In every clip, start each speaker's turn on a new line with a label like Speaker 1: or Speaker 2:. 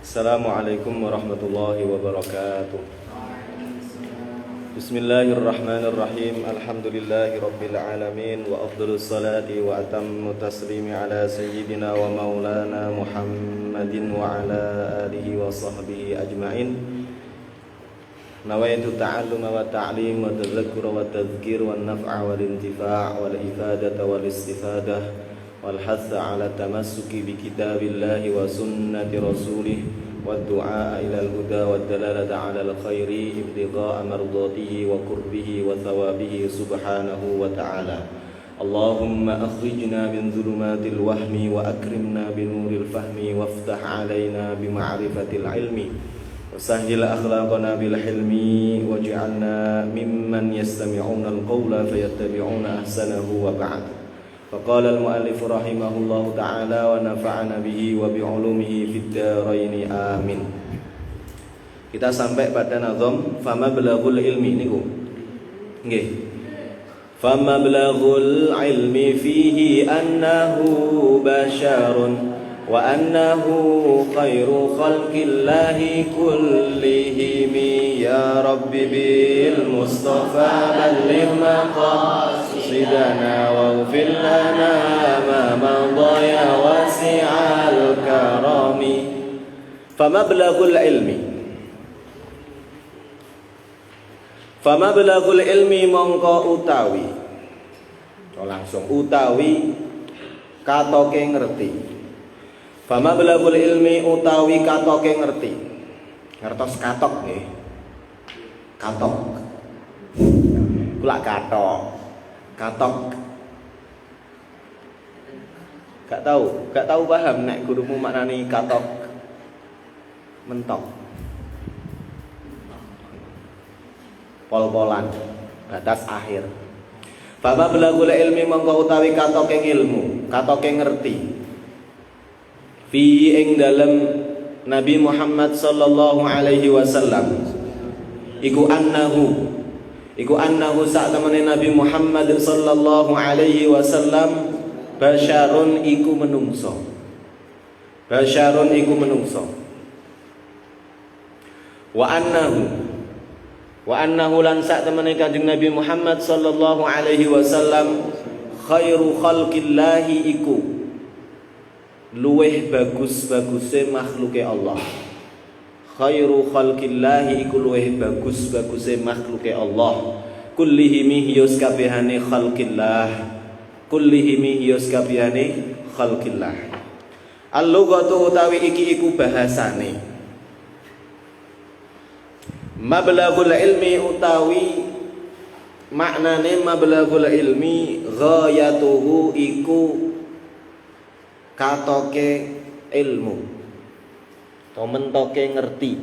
Speaker 1: Assalamualaikum warahmatullahi wabarakatuh. Bismillahirrahmanirrahim. Alhamdulillahi rabbil alamin. Wa afdalus salati wa atammu taslimi ala sayyidina wa maulana Muhammadin wa ala alihi wa sahbihi ajma'in. Nawaitu ta'alluma wa ta'lim wa tadhakkura wa tadhkir wa naf'a wal intifa' wal ifadata wal istifadah والحث على التمسك بكتاب الله وسنة رسوله والدعاء إلى الهدى والدلالة على الخير ابتغاء مرضاته وقربه وثوابه سبحانه وتعالى. اللهم أخرجنا من ظلمات الوهم وأكرمنا بنور الفهم وافتح علينا بمعرفة العلم وسهل أخلاقنا بالحلم واجعلنا ممن يستمعون القول فيتبعون أحسنه وبعد. فقال المؤلف رحمه الله تعالى ونفعنا به وبعلومه في الدارين آمين. Kita sampai pada nazam famablaghul ilmi niku. Nggih. Famablaghul ilmi fihi annahu basyarun wa annahu khairu khalqillahi kullihim ya rabbi bil mustafa balligh maqasidana waghfir lana ma madha ya wasi'al karami. Famablaghul ilmi mongko utawi langsung utawi katoke ngerti. Famablaghul ilmi utawi katoke ngerti. Ngertos katok nggih. Katok. Kula katok. Katok. Gak tahu paham nek gurumu maknani katok. Mentok. Pol-polan, batas akhir. Famablaghul ilmi mongko utawi katoke ilmu, katoke ngerti. Fi ing dalem Nabi Muhammad sallallahu alaihi wasallam iku annahu sak temene Nabi Muhammad sallallahu alaihi wasallam basyarun iku menungso. Basyarun iku menungso. Wa annahu lan sak temene Kanjeng Nabi Muhammad sallallahu alaihi wasallam khairu khalqillahi iku luweh bagus-baguse makhluke Allah. Khairu khalqillahi iku luweh bagus-baguse makhluke Allah. Kullihimi hiyos kabehane khalqillah. Kullihimi hiyos kabehane khalqillah. Al-lughatu utawi iki iku bahasane. Mablaghul ilmi utawi maknane mablaghul ilmi ghayatuhu iku katoke ilmu atau mentoke ngerti,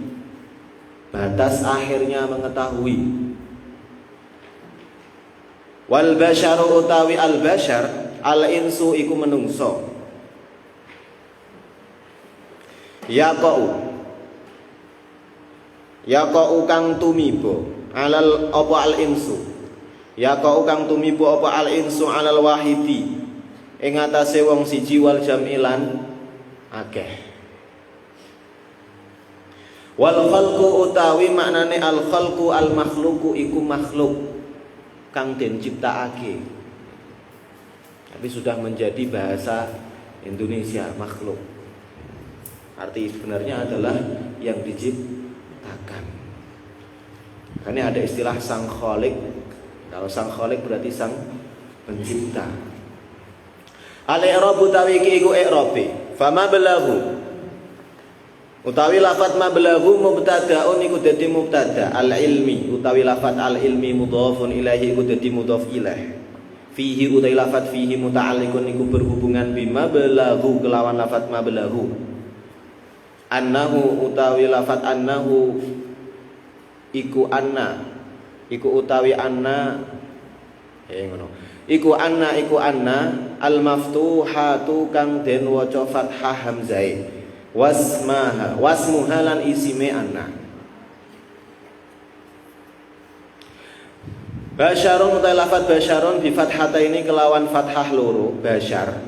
Speaker 1: batas akhirnya mengetahui. Wal basyaru utawi al basyar al insu iku menungso. Yaqau kang tumibo alal apa al insu. Yaqau kang tumibo apa al insu alal wahidi ing atase wong siji wal jamilan akeh. Wal khalqu utawi maknane al khalqu al makhluqu iku makhluk kang den ciptakake. Tapi sudah menjadi bahasa Indonesia makhluk. Arti sebenarnya adalah yang diciptakan. Karena ada istilah sang khaliq. Kalau sang khaliq berarti sang pencipta. Al-i'rab utawi iki iku i'rabe. Fama belaghu utawi lafaz mablaghu mubtada'un iku dadi mubtada. Al-ilmi utawi lafaz al-ilmi mudhafun ilaihi iku dadi mudhaf ilaih. Fihi utawi lafaz fihi muta'alliqun iku berhubungan bima belaghu kelawan lafaz mablaghu. Annahu utawi lafaz annahu iku anna iku utawi anna ngono. Iku anna al-maftuhatu kang den waca fathah hamzah wasmuha lan isime anna. Basyarun utai lafadz basyarun bi fathataini kelawan fathah loro basyar.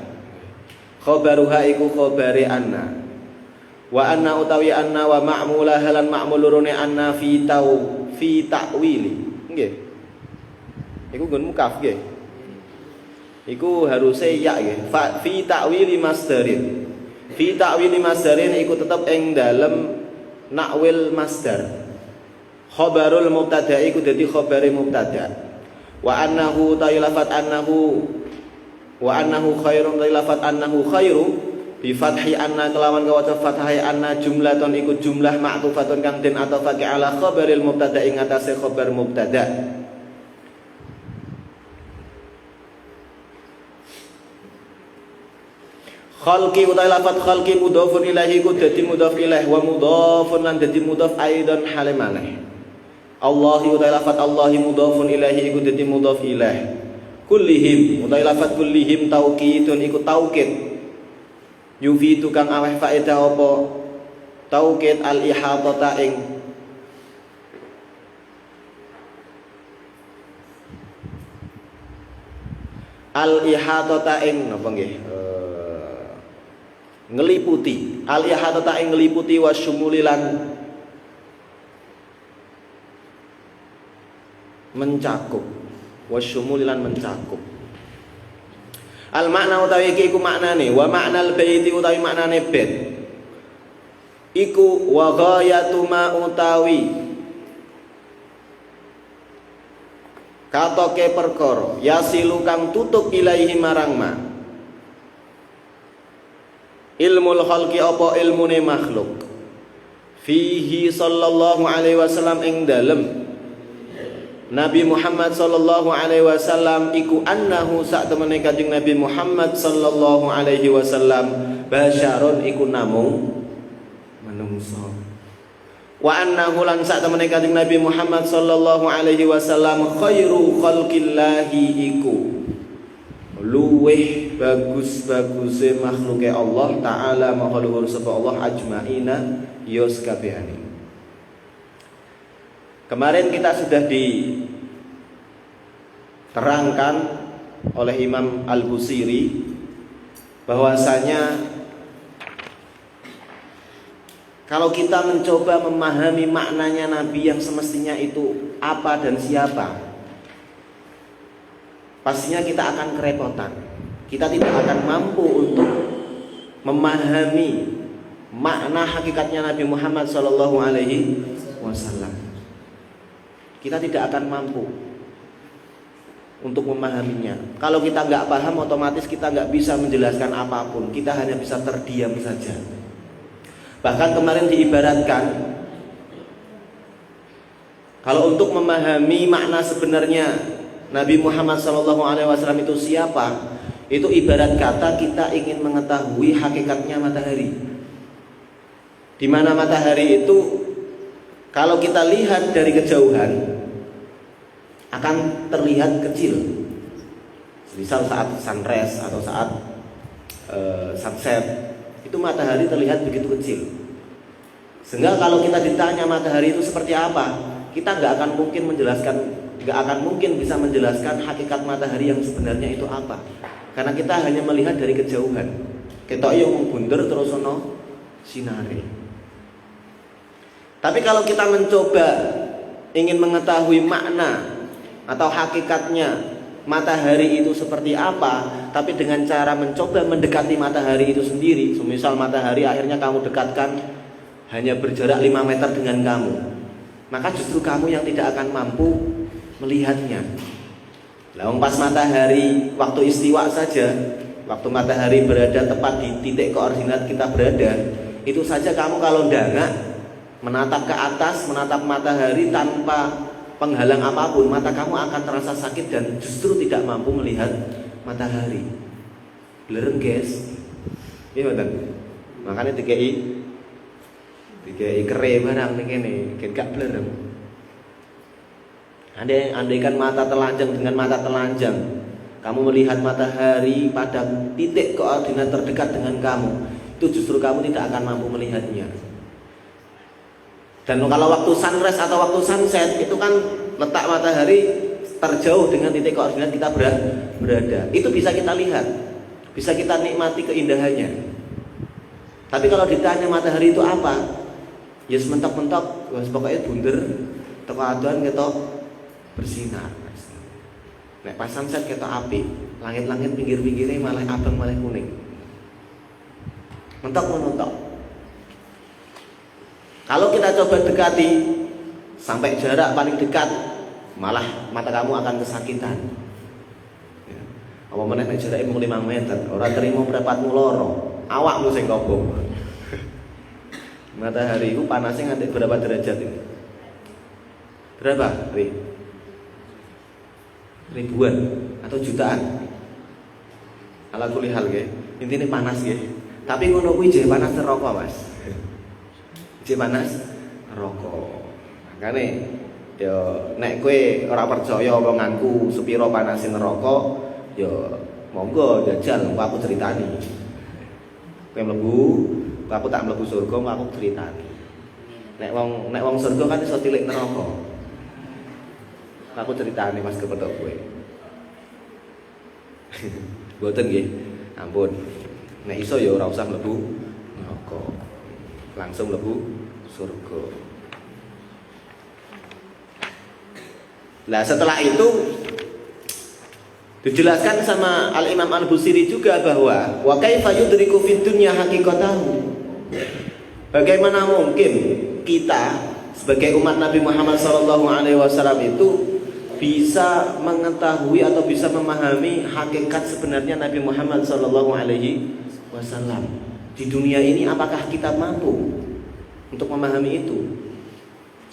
Speaker 1: Khabaruha iku khabari anna Wa anna utawi anna wa ma'mulah lan ma'mul lurune anna fi ta'wili. Nggih. Iku nggon mukaf nggih. Iku haruse ya nggih. Fi ta'wili masdarin. Fi ta'wili masdarin iku tetep ing dalem nakwil masdar. Khabarul mubtada iku dadi khabare mubtada. Wa annahu tailafat annahu wa annahu khairun tailafat annahu khairu bi fathi anna kelawan kawaca fathai anna jumlaton iku jumlah ma'tufatun kang den atafake ala khabaril mubtada ing atase khabar mubtada. Khalqi utai lafat khalqi mudhafun ilaihi ku dadi mudhaf ilaih wa mudhafun lan dadi mudhaf aidan halimalih. Allahi utai lafat Allahi mudhafun ilaihi iku dadi mudhaf ilaih. Kullihim utai lafat kullihim taukidun iku taukid. Yufidu kang aweh faedah apa? Taukid al-ihatata ing al-ihatata ing napa nggih? Ngeliputi al-ihatata ing ngeliputi wasyumulilan mencakup wasyumulilan mencakup. Al makna utawi iki iku maknane wa maknal baiti utawi maknane bait iku wa ghayatu ma utawi katoke perkara yasilu kang tutup ilaihi marang ma ilmul khalqi apa ilmune makhluk fihi sallallahu alaihi wasallam ing dalem Nabi Muhammad sallallahu alaihi wasallam iku annahu sak temene Kanjeng Nabi Muhammad sallallahu alaihi wasallam basyarun iku namung manungsa. Wa annahu lan sak temene Kanjeng Nabi Muhammad sallallahu alaihi wasallam khairu khalqillahi iku luweh bagus-baguse makhluke Allah taala maha luhur sapa Allah ajmaina ya sakabehane. Kemarin kita sudah diterangkan oleh Imam Al-Busiri bahwasanya kalau kita mencoba memahami maknanya Nabi yang semestinya itu apa dan siapa, pastinya kita akan kerepotan. Kita tidak akan mampu untuk memahami makna hakikatnya Nabi Muhammad SAW. Kita tidak akan mampu untuk memahaminya. Kalau kita nggak paham, otomatis kita nggak bisa menjelaskan apapun. Kita hanya bisa terdiam saja. Bahkan kemarin diibaratkan, kalau untuk memahami makna sebenarnya Nabi Muhammad SAW itu siapa, itu ibarat kata kita ingin mengetahui hakikatnya matahari. Di mana matahari itu kalau kita lihat dari kejauhan akan terlihat kecil. Misal saat sunrise atau saat sunset, itu matahari terlihat begitu kecil. Sehingga kalau kita ditanya matahari itu seperti apa, kita nggak akan mungkin bisa menjelaskan hakikat matahari yang sebenarnya itu apa. Karena kita hanya melihat dari kejauhan. Ketok yo bunder terus ono sinare. Tapi kalau kita mencoba ingin mengetahui makna atau hakikatnya matahari itu seperti apa, tapi dengan cara mencoba mendekati matahari itu sendiri. Semisal matahari akhirnya kamu dekatkan hanya berjarak 5 meter dengan kamu, maka justru kamu yang tidak akan mampu melihatnya. Lalu pas matahari waktu istiwa saja, waktu matahari berada tepat di titik koordinat kita berada, itu saja kamu kalau dangak menatap ke atas, menatap matahari tanpa penghalang apapun, mata kamu akan terasa sakit dan justru tidak mampu melihat matahari. Blereng guys. Iya betul. Makanya dikei kere barang ning kene, gak blereng. Andaikan mata telanjang dengan mata telanjang, kamu melihat matahari pada titik koordinat terdekat dengan kamu, itu justru kamu tidak akan mampu melihatnya. Dan kalau waktu sunrise atau waktu sunset, itu kan letak matahari terjauh dengan titik koordinat kita berada. Itu bisa kita lihat, bisa kita nikmati keindahannya. Tapi kalau ditanya matahari itu apa? Ya sementok-mentok, pokoknya bunder, teko adohan ketok bersinar. Nek pas sunset ketok api, langit-langit pinggir-pinggirnya malah abang malah kuning. Mentok-mentok. Kalau kita coba dekati sampai jarak paling dekat, malah mata kamu akan kesakitan. Ya. Apa meneh nek jarake mung 5 meter, ora terima mrepatmu loro, awakmu sing kobong. Matahari itu panasnya nganti berapa derajat ini? Berapa? Ribuan atau jutaan? Ala kulli hal nggih. Intine panas nggih. Tapi ngono kuwi jek panas neraka, Mas. Jek panas neraka. Makane ya nek kowe ora percaya omonganku sepiro panase neraka, ya monggo jajal aku critani. Kowe mlebu, aku tak mlebu surga, aku critani. Nek wong surga kan iso tilik neraka. Aku critani Mas kepethuk kowe. Mboten nggih. Ampun. Nek iso ya ora usah mlebu neraka. Langsung mlebu surga. Nah, setelah itu dijelaskan sama Al-Imam Al-Busiri juga bahwa wa kaifa yudriku fid dunya haqiqatahu. Bagaimana mungkin kita sebagai umat Nabi Muhammad SAW itu bisa mengetahui atau bisa memahami hakikat sebenarnya Nabi Muhammad SAW di dunia ini? Apakah kita mampu untuk memahami itu?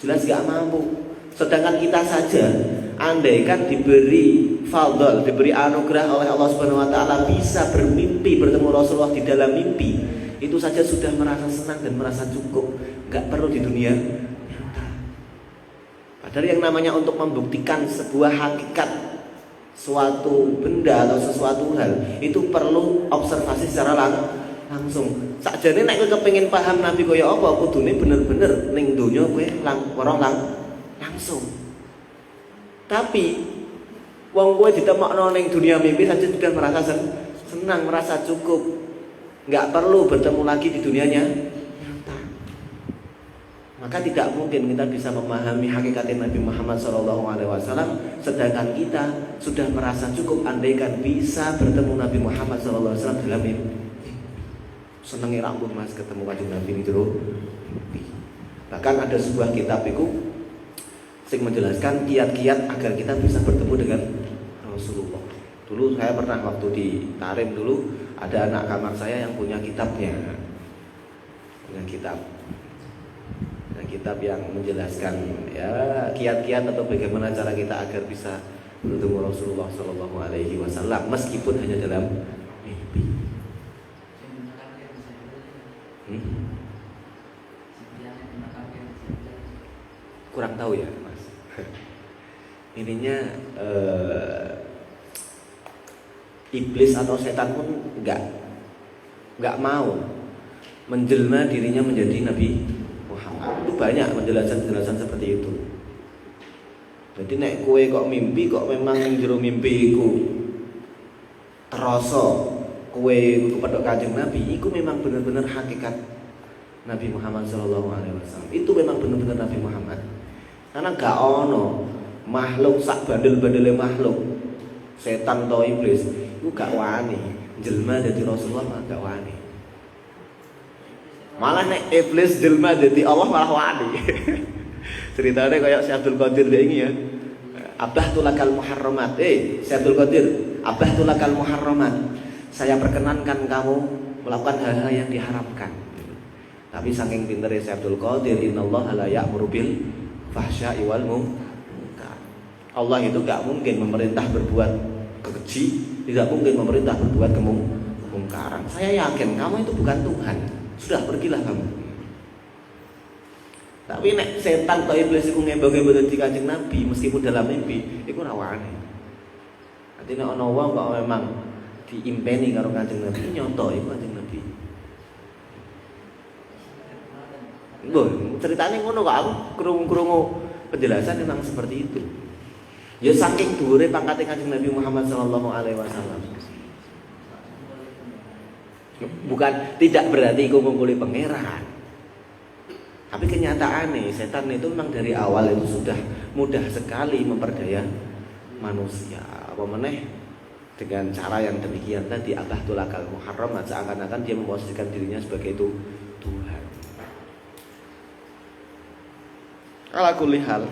Speaker 1: Jelas gak mampu. Sedangkan kita saja, andaikan diberi fadl, diberi anugerah oleh Allah Subhanahu wa taala bisa bermimpi bertemu Rasulullah di dalam mimpi, itu saja sudah merasa senang dan merasa cukup, enggak perlu di dunia nyata. Padahal yang namanya untuk membuktikan sebuah hakikat suatu benda atau sesuatu hal itu perlu observasi secara langsung. Sakjane nek kowe kepengin paham Nabi kaya apa, kudune bener-bener ning donya kowe langsung. Tapi wong kowe ditemokno ning dunia mimpi saja sudah merasa senang, merasa cukup. Enggak perlu bertemu lagi di dunianya nyata. Maka tidak mungkin kita bisa memahami hakikat Nabi Muhammad SAW sedangkan kita sudah merasa cukup andaikan bisa bertemu Nabi Muhammad SAW dalam mimpi. Senengi rambut Mas ketemu kanjeng Nabi jero mimpi. Bahkan ada sebuah kitab itu yang menjelaskan kiat-kiat agar kita bisa bertemu dengan Rasulullah. Dulu saya pernah waktu di Tarim dulu ada anak kamar saya yang punya kitabnya, kitab yang menjelaskan ya kiat-kiat atau bagaimana cara kita agar bisa bertemu Rasulullah SAW meskipun hanya dalam mimpi. Kurang tahu ya. Ininya iblis atau setan pun nggak mau menjelma dirinya menjadi Nabi Muhammad. Itu banyak penjelasan seperti itu. Jadi nek kowe kok mimpi kok memang ning jero mimpi iku terasa kowe kepethuk Kanjeng Nabi, iku memang benar-benar hakikat Nabi Muhammad SAW. Itu memang benar-benar Nabi Muhammad. Karena gak ono makhluk sak bandel-bandele makhluk, setan atau iblis, itu gak wani jelma jadi Rasulullah, malah gak wani. Malah nek iblis jelma jadi Allah malah wani. Ceritanya kayak Syekh Abdul Qadir ini ya. Abahtu lakal muharramat. Syekh Abdul Qadir, abahtu lakal muharramat. Saya perkenankan kamu melakukan hal-hal yang diharamkan. Tapi saking pinternya Syekh Abdul Qadir, innallaha la ya'muru bil fahsya'i wal munkar. Allah itu gak mungkin memerintah berbuat kekeji, tidak mungkin memerintah berbuat kemungkaran. Saya yakin kamu itu bukan Tuhan. Sudah pergilah kamu. Tapi nek setan atau iblis itu ngembang-ngembang dadi Kanjeng Nabi meskipun dalam mimpi, iku ora wani. Artinya ana wong kok memang diimpeni karo Kanjeng Nabi, nyoto iku Kanjeng Nabi. Loh, ceritanya ngono kok, aku krungu penjelasan tentang seperti itu. Ya saking dhuwure pangkate Kanjeng Nabi Muhammad sallallahu alaihi wasallam. Bukan tidak berarti iku ngumpuli pangeran. Tapi kenyataannya setan itu memang dari awal itu sudah mudah sekali memperdaya manusia. Apa meneh dengan cara yang demikian tadi, abahdul akal muharram, seakan-akan dia memposisikan dirinya sebagai itu Tuhan. Ala kulli hal.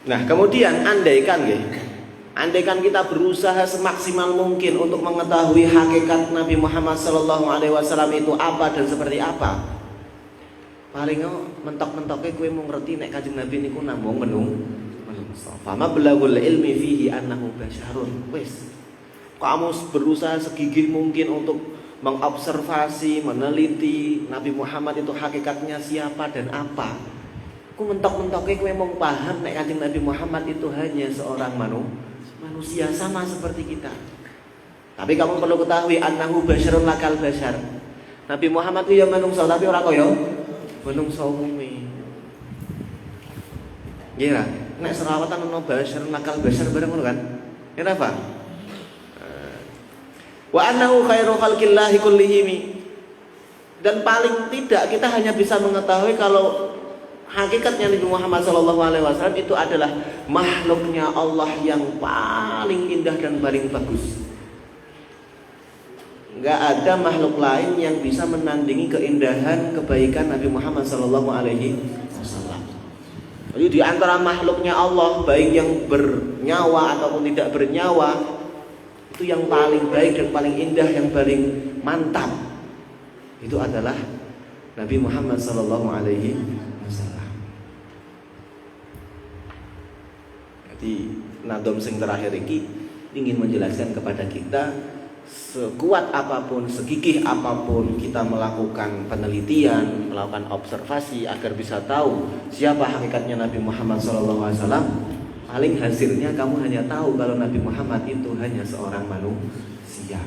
Speaker 1: Nah, kemudian andaikan kita berusaha semaksimal mungkin untuk mengetahui hakikat Nabi Muhammad SAW itu apa dan seperti apa, paling mentok-mentoknya kowe mau ngerti nek Kanjeng Nabi niku namung menungso. Fama belagul ilmi fihi annahu basyarun. Wis. Kamu berusaha segigih mungkin untuk mengobservasi, meneliti Nabi Muhammad itu hakikatnya siapa dan apa. Ku mentok-mentoknya kowe mau paham nek Kanjeng Nabi Muhammad itu hanya seorang manusia sama seperti kita. Tapi kamu perlu ketahui annahu basyarun lakal basyar. Nabi Muhammad itu ya manungsa tapi ora kaya manungsa umumé. Nggih ra? Nek serawatan ono basyarun lakal basyar bareng ngono kan? Ya apa? Wa annahu khairu khalqillahi kullihim. Dan paling tidak kita hanya bisa mengetahui kalau hakikatnya Nabi Muhammad SAW itu adalah makhluknya Allah yang paling indah dan paling bagus. Enggak ada makhluk lain yang bisa menandingi keindahan kebaikan Nabi Muhammad SAW. Jadi di antara makhluknya Allah, baik yang bernyawa ataupun tidak bernyawa, itu yang paling baik dan paling indah, yang paling mantap, itu adalah Nabi Muhammad SAW. Jadi nadom sing terakhir ini ingin menjelaskan kepada kita, sekuat apapun, segigih apapun kita melakukan penelitian, melakukan observasi agar bisa tahu siapa hakikatnya Nabi Muhammad SAW, paling hasilnya kamu hanya tahu kalau Nabi Muhammad itu hanya seorang manusia.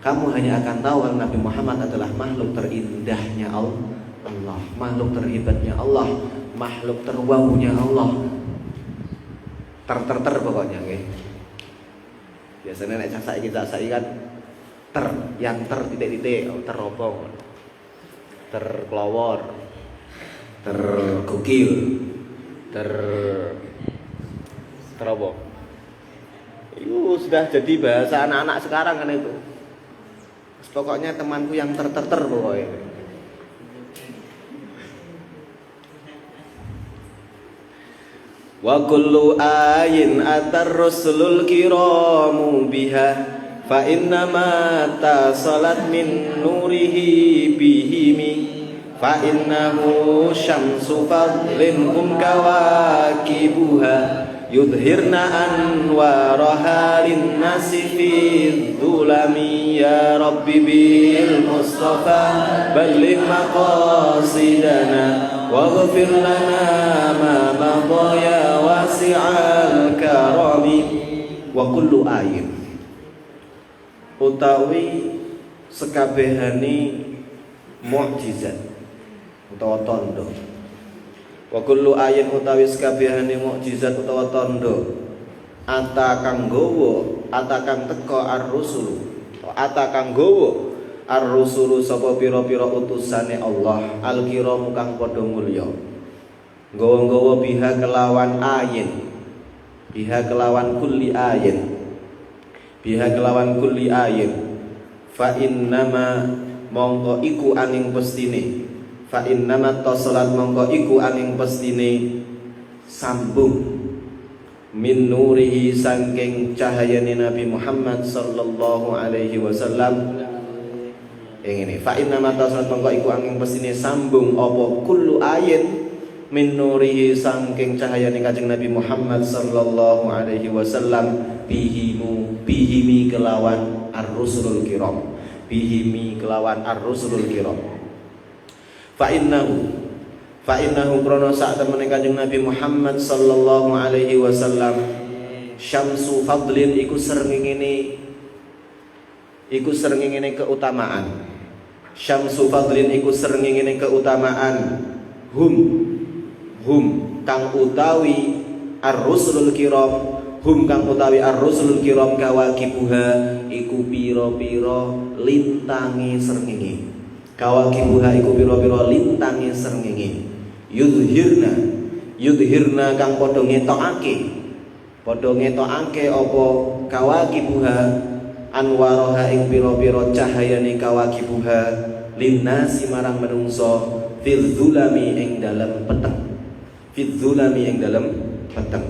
Speaker 1: Kamu hanya akan tahu kalau Nabi Muhammad adalah makhluk terindahnya Allah, makhluk terhebatnya Allah, makhluk terwaunya Allah. Ter pokoknya nggih. Biasanya nek saiki kan yang titik-titik, teropong, terkelawor, tergokil, terobong. Itu sudah jadi bahasa anak-anak sekarang kan itu. Pokoknya temanku yang ter pokoknya. Wa kullu ayin atar rusulul kiramu biha fa inna ma tasalat min nurihi bihimi fa innahu syamsu fadlin hum kawakibuha yudhirna anwaraha linnasi fi dhulami ya rabbi bil mustafa balligh maqasidana waghfir lana ma madha ya wasi'al karami. Wa kullu ayin utawi sekabehane mukjizat utawa tondo. Wa kullu ayin utawi sekabehane mukjizat utawa tondo ata kang teka ar-rusul, ata kang gowo ar-rusulu sapa pira-pira utusane Allah al-kiramu kang padha mulya, nggawa-nggawa biha kelawan ayin, biha kelawan kulli ayin, biha kelawan kulli ayin, fa innama mongko iku aning pestine, fa innama tasalat mongko iku aning pestine sambung min nurihi saking cahayane Nabi Muhammad sallallahu alaihi wasallam. Ini fa inna ma tasalat mongko iku angin pesine sambung apa kullu ayin min nurihi saking cahayane Kanjeng Nabi Muhammad sallallahu alaihi wasallam bihimi kelawan ar-rusulul kiram, bihimi kelawan ar-rusulul kiram. Fa innahu krana sak temene Kanjeng Nabi Muhammad sallallahu alaihi wasallam syamsu fadlin iku srengenge keutamaan. Syamsu fadlin iku srengenge keutamaan hum kang utawi ar-rusulul kiram hum kang utawi ar-rusulul kiram kawakibuha iku pira-pira lintange srengenge. Kawakibuha iku pira-pira lintange srengenge. Yudhirna kang padha ngetokake apa kawakibuha anwaraha ing pira-pira cahayane kawakibuha linnasi marang menungso fil zulami ing dalem peteng.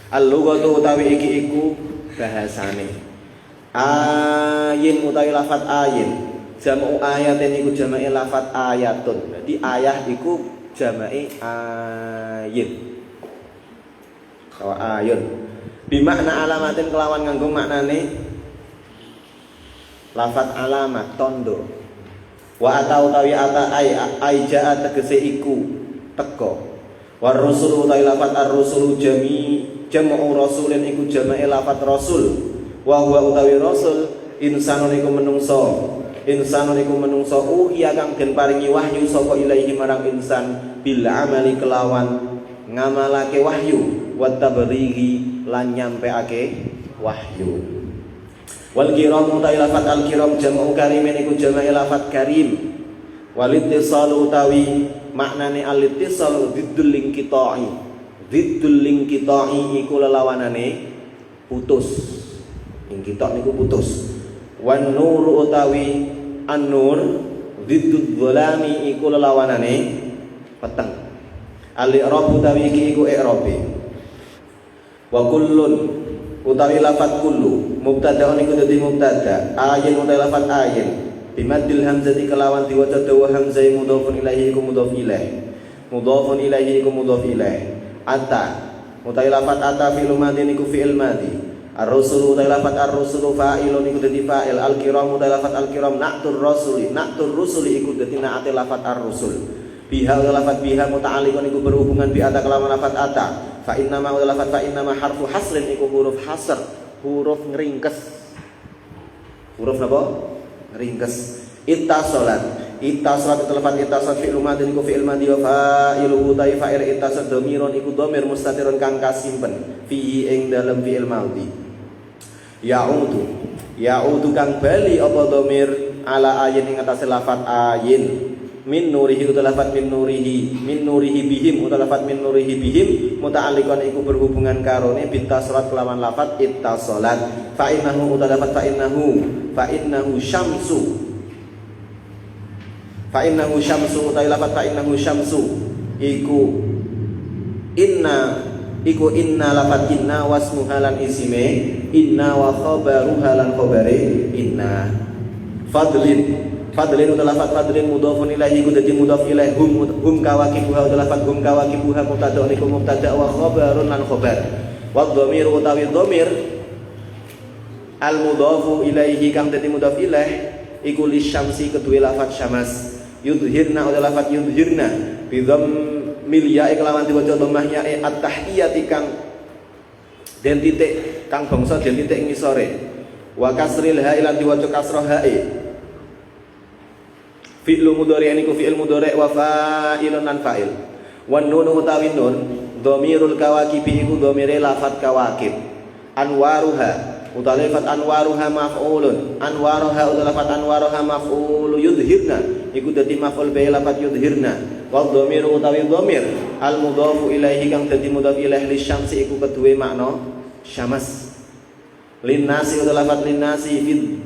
Speaker 1: Al-lughatu utawi iki iku bahasane. Ayin utawi lafat ayin. Jamu ayatin iku jama'i lafat ayatun. Jadi ayah iku jama'i ayin. Kawa ayun. Bimakna alamatin kelawan nganggo maknane lafat alamat tondo. Wa atau utawi ata ai jaa tegese iku teko. War rusul utawi lafat ar-rusulu jamu rasulin iku jama'i lafat rasul. Wa huwa utawi rasul insanun iku menungso uhiya kang den paringi wahyu saka ilaihi marang insan bil amali kelawan ngamalake wahyu wa tablighi lan nyampeake wahyu. Wal kiram utawi lafat al kiram jamu karimin iku jama'i lafat karim. Wal ittisal utawi maknane al ittisal diddul linqita'i iku lelawanane putus. Inqita' niku putus. Wan nur utawi an-nur diddud dzalami iku lelawanane peteng. Al-i'rab utawi iki iku i'rabe. Wa kullun utawi lafat kullu mubtada'un iku dadi mubtada. Ayin utawi lafat ayin bimaddil hamzati kelawan diwaca dawa hamzah mudhofun ilaihi iku mudhof ilaih. Ata utawi lafat ata fi'il madhi niku fi'il madhi. Ar-rusul utawi lafat ar-rusul fa'ilun iku dadi fa'il. Al-kiram utawi lafat al-kiram na'tur rusuli iku dadi na'ate lafat ar-rusul. Biha utawi lafat biha muta'alliqun iku berhubungan bi ata kelawan lafat ata. Fa innama utawi lafat fa innama harfu hasrin iku huruf hasr, huruf ngringkes. Huruf napa? Ngringkes. Ittasalat itu lafat ittasalat fi'il madhi iku fi'il madhi wa fa'iluhu utawi fa'il ittasat dhamirun iku dhamir mustatirun kang kasimpen fihi ing dalem fi'il madhi. Ya'udu kang bali apa dhamir ala ayin ing atase lafat ayin. Min nurihi utawa lafat min nurihi bihim utawa lafat min nurihi bihim muta'alliqan iku berhubungan karone bittasalat kelawan lafat ittasalat. Fa innahu utawa lafat fa innahu syamsu utawi lafat fa innahu syamsu iku inna lafat inna wasmu halan isime inna wa khabaru halan khabare inna. Fadlin utawi lafat fadlin mudhofun ilaihi iku dadi mudhof ilaih. Hum kawakibuha utawi lafat hum kawakibuha mubtada'un iku mubtada' wa khabarun lan khabar. Wa dhamir utawi dhamir al mudhofu ilaihi kang dadi mudhof ilaih iku lisyamsi kedue lafat syamas. Yudhirna utawi lafat yudhirna bi dhammil ya'i kelawan diwaca dhammah ya'i at-tahiyyati kang den titik kang bangsa den titik ngisore. Wa kasril ha'i lan diwaca kasrah ha'i. Fi'lu mudhari' niku fi'il mudhari' wa fa'ilun lan fa'il. Wan nun utawi nun dhamirul kawakibi iku dhamire lafat kawakib. Anwaruha utawi lafat anwaruha maf'ulun. Anwaruha utawi lafat anwaruha maf'ulu yudhirna iku dadi maf'ul bi lafat yudhirna. Wa dhamiru utawi dhamir al mudhafu ilaihi kang dadi mudhaf ilaih li syamsi iku kedue makna syamas. Linnasi utawi lafat linnasi fid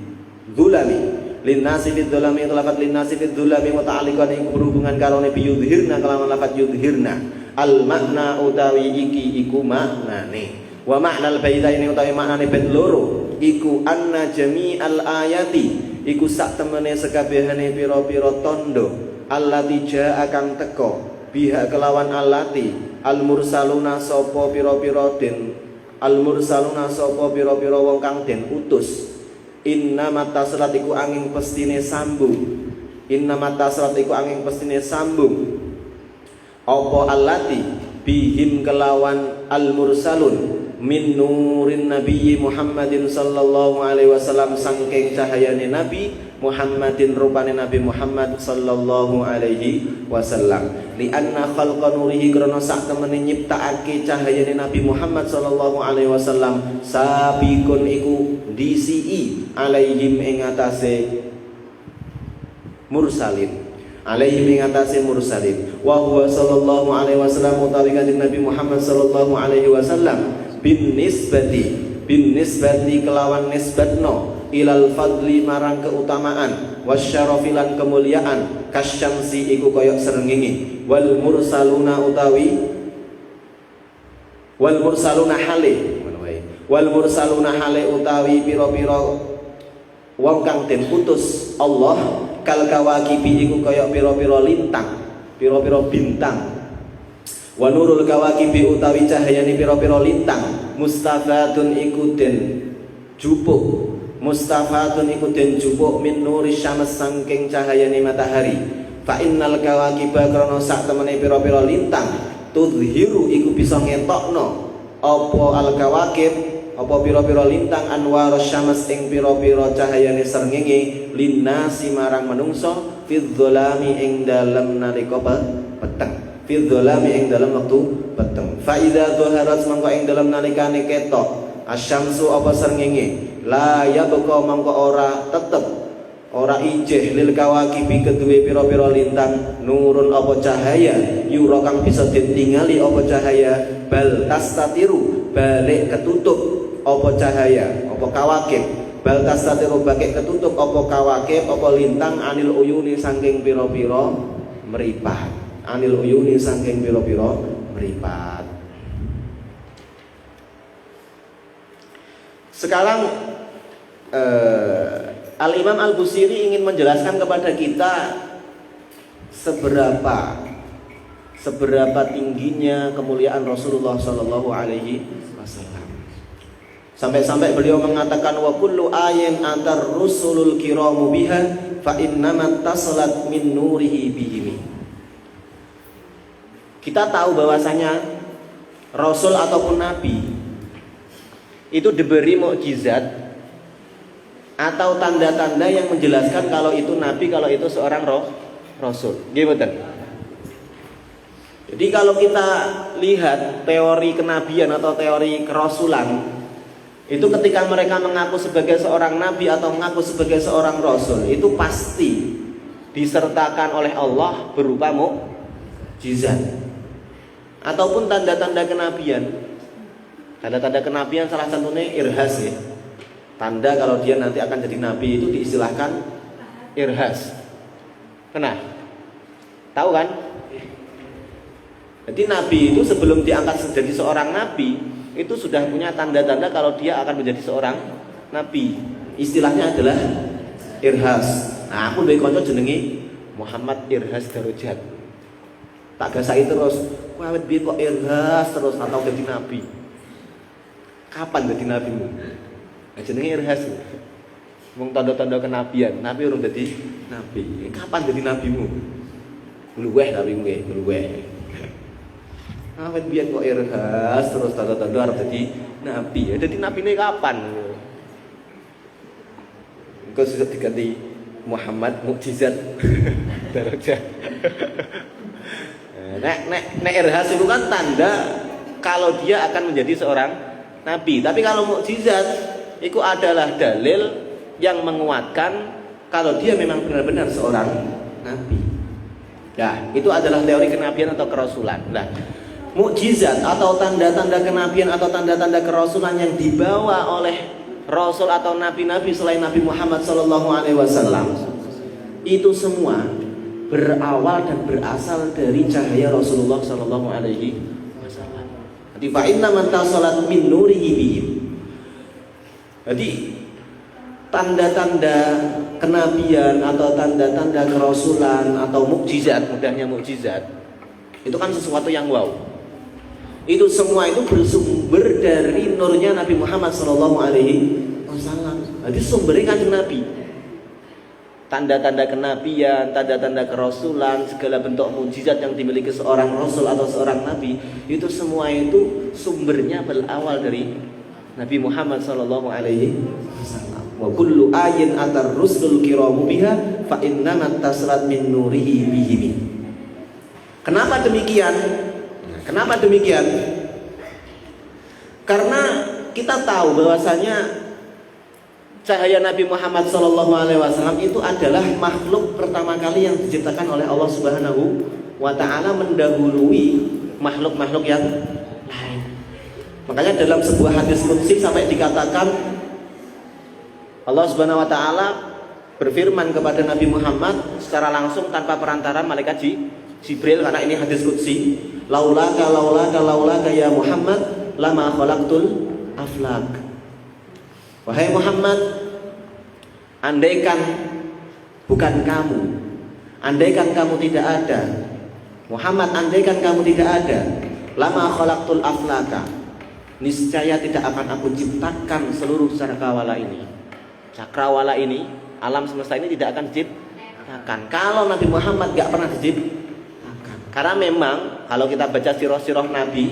Speaker 1: dzulami. Linnasi fid dzulami utawi lafat linnasi fid dzulami muta'alliqan iku berhubungan karone bi yudhirna kelawan lafat yudhirna. Al makna utawi iki iku maknane. Wa ma'nal baitaini utawi maknane bait loro iku anna jami'al ayati iku sak temene sekabehane pira-pira tondo allati jaa kang teka biha kelawan allati al mursaluna sapa pira-pira wong kang den utus. Inna matasrat iku angin pestine sambung apa allati bihim kelawan al mursalun min nurin nabiyyi Muhammadin sallallahu alaihi wasallam sangking cahayane nabi Muhammadin rupane Nabi Muhammad sallallahu alaihi wasallam. Li anna khalqa nurihi krana sak temene nyiptakake cahayane Nabi Muhammad sallallahu alaihi wasallam sabiqun iku disii alaihim ing atase mursalin. Alaihim ing atase mursalin. Wa huwa sallallahu alaihi wasallam utawi kanjeng Nabi Muhammad sallallahu alaihi wasallam bin nisbati kelawan nisbatno ilal fadli marang keutamaan wasyarafilan kemuliaan kasyamsi iku koyok srengenge wal mursaluna hale utawi pira-pira wong kang den utus Allah kal kawakibi iku koyok pira-pira lintang pira-pira bintang wa nurul kawakibi utawi cahayane pira-pira lintang mustafadun iku den jupuk min nuri syams sangking cahayane matahari. Fa innal kawakiba krana sak temene pira-pira lintang tudhiru iku bisa ngetokno apa al kawakib apa pira-pira lintang anwar syams ing pira-pira cahayane srengenge linnasi marang manungsa fi dzalami ing dalem nalika peteng fi dzalami ing dalem wektu peteng. Fa idza dhaharat mangko ing dalem nalikane ketok asyamsu apa srengenge la yabqa mangko ora tetep ora ijeh lil kawakibi kedue pira-pira lintang nurun apa cahaya yura kang bisa ditingali apa cahaya bal tastatiru balik ketutup apa cahaya apa kawakib bal tastatiru balik ketutup apa kawakib apa lintang anil uyuni saking pira-pira meripat anil uyuni saking pira-pira meripat. Sekarang Al-Imam Al-Busiri ingin menjelaskan kepada kita seberapa tingginya kemuliaan Rasulullah Sallallahu Alaihi Wasallam. Sampai-sampai beliau mengatakan wa kullu ayin antar rusulul kiramu biha fa innamat tasalat min nurihi bihim. Kita tahu bahwasanya Rasul ataupun Nabi itu diberi mukjizat atau tanda-tanda yang menjelaskan kalau itu nabi, kalau itu seorang rasul. Gimana? Jadi kalau kita lihat teori kenabian atau teori kerasulan, itu ketika mereka mengaku sebagai seorang nabi atau mengaku sebagai seorang rasul, itu pasti disertakan oleh Allah berupa mukjizat ataupun tanda-tanda kenabian. Tanda-tanda kenabian salah satunya irhas ya. Tanda kalau dia nanti akan jadi nabi itu diistilahkan irhas. Kenapa? Tahu kan? Jadi nabi itu sebelum diangkat menjadi seorang nabi itu sudah punya tanda-tanda kalau dia akan menjadi seorang nabi. Istilahnya adalah irhas. Nah, aku duwe kanca jenenge Muhammad Irhas Darajat. Tak gasai terus, kowe awet piye kok irhas terus atau jadi nabi? Kapan jadi nabimu? Nah, jenenge irhas. Wong tanda-tanda kenabian, nabi urung dadi nabi. Kapan jadi nabimu? Luweh nabimu nggih, luweh. Awet biyen kok irhas terus tanda-tanda arep dadi nabi. Ya dadi nabine kapan? Engko sudah diganti Muhammad mukjizat darajat. Nek irhas itu kan tanda kalau dia akan menjadi seorang nabi. Tapi kalau mukjizat itu adalah dalil yang menguatkan kalau dia memang benar-benar seorang nabi. Nah, itu adalah teori kenabian atau kerasulan. Nah, mukjizat atau tanda-tanda kenabian atau tanda-tanda kerasulan yang dibawa oleh rasul atau nabi-nabi selain Nabi Muhammad SAW itu semua berawal dan berasal dari cahaya Rasulullah SAW. Jadi fa inna man tasalat min nurihi bihim. Jadi tanda-tanda kenabian atau tanda-tanda kerasulan atau mukjizat, mudahnya mukjizat, itu kan sesuatu yang wow. Itu semua itu bersumber dari nurnya Nabi Muhammad SAW. Jadi sumbernya kanjeng Nabi. Tanda-tanda kenabian, tanda-tanda kerasulan, segala bentuk mukjizat yang dimiliki seorang rasul atau seorang nabi, itu semua itu sumbernya berawal dari Nabi Muhammad SAW. Wa kullu ayin atar rusul kiramu biha fa innama tasrat min nurihi bihim. Kenapa demikian? Kenapa demikian? Karena kita tahu bahwasanya cahaya Nabi Muhammad SAW itu adalah makhluk pertama kali yang diciptakan oleh Allah Subhanahu wa Ta'ala, mendahului makhluk-makhluk yang lain. Makanya dalam sebuah hadis qudsi sampai dikatakan Allah Subhanahu wa Ta'ala berfirman kepada Nabi Muhammad secara langsung tanpa perantara malaikat Jibril, karena ini hadis qudsi, laulaka ya Muhammad lama khalaqtul aflak. Wahai Muhammad, andaikan bukan kamu, andaikan kamu tidak ada, Muhammad, andaikan kamu tidak ada, lama khalaqtul aflaka, niscaya tidak akan aku ciptakan seluruh cakrawala ini. Cakrawala ini, alam semesta ini tidak akan diciptakan kalau Nabi Muhammad gak pernah diciptakan. Karena memang kalau kita baca sirah-sirah Nabi,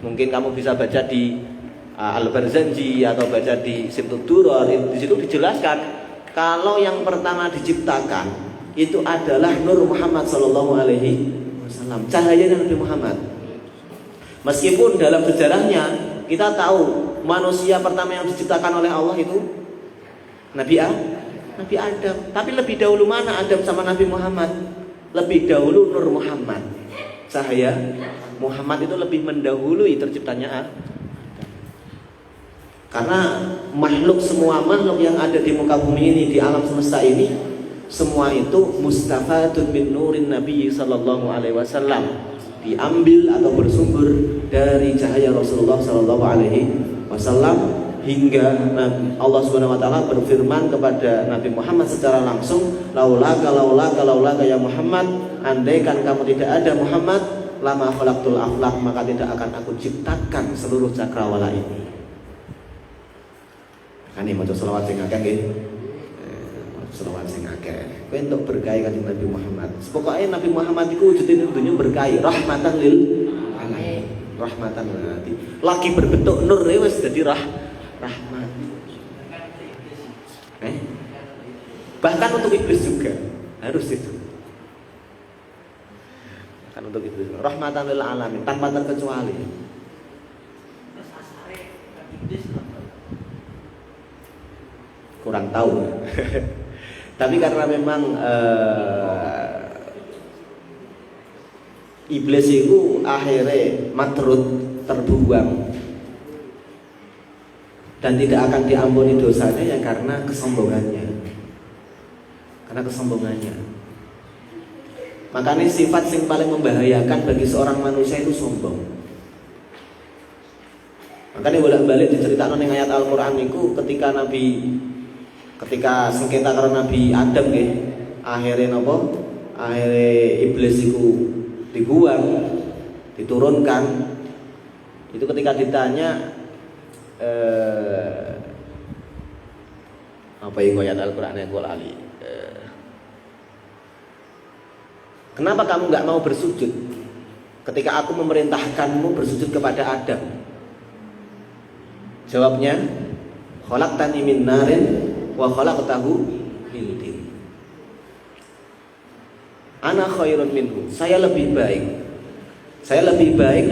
Speaker 1: mungkin kamu bisa baca di Al-Barzanji atau baca di Simtud Duror, di situ dijelaskan kalau yang pertama diciptakan itu adalah Nur Muhammad sallallahu alaihi wasallam, cahaya Nabi Muhammad. Meskipun dalam sejarahnya kita tahu manusia pertama yang diciptakan oleh Allah itu Nabi Adam, tapi lebih dahulu mana Adam sama Nabi Muhammad? Lebih dahulu Nur Muhammad, cahaya Muhammad itu lebih mendahului terciptanya Adam. Karena semua makhluk yang ada di muka bumi ini, di alam semesta ini, semua itu mustafatun min nurin Nabi sallallahu alaihi wasallam, diambil atau bersumber dari cahaya Rasulullah sallallahu alaihi wasallam, hingga Allah Subhanahu wa Ta'ala berfirman kepada Nabi Muhammad secara langsung, laulaka ya Muhammad, andaikan kamu tidak ada Muhammad, lama khalaqtul aflak, maka tidak akan aku ciptakan seluruh cakrawala ini. Kan ini maca selawat sing akeh nggih. Selawat sing akeh. Kowe entuk berkah kanjeng Nabi Muhammad. Pokoke Nabi Muhammad iku wujude ning dunya berkah, rahmatan lil alamin. Rahmatan lil alamin. Lagi berbentuk nur wis dadi rahmat. Bahkan untuk iblis juga harus itu. Kan untuk iblis rahmatan lil alamin tanpa terkecuali. Kurang tahu. Tapi karena memang iblis itu akhirnya matrud, terbuang dan tidak akan diampuni dosanya ya karena kesombongannya. Makanya sifat yang paling membahayakan bagi seorang manusia itu sombong. Makanya bolak-balik diceritakan ning ayat Al-Qur'an itu ketika sengketa karena Nabi Adam nggih, akhirnya napa? Akhirnya iblis itu dibuang, diturunkan. Itu ketika ditanya apa yang ayat Al-Qur'an yang gue lali. Kenapa kamu nggak mau bersujud ketika aku memerintahkanmu bersujud kepada Adam? Jawabnya, khalaqtani min narin wa khalaqtahu min tin. Ana khairun minhu. Saya lebih baik,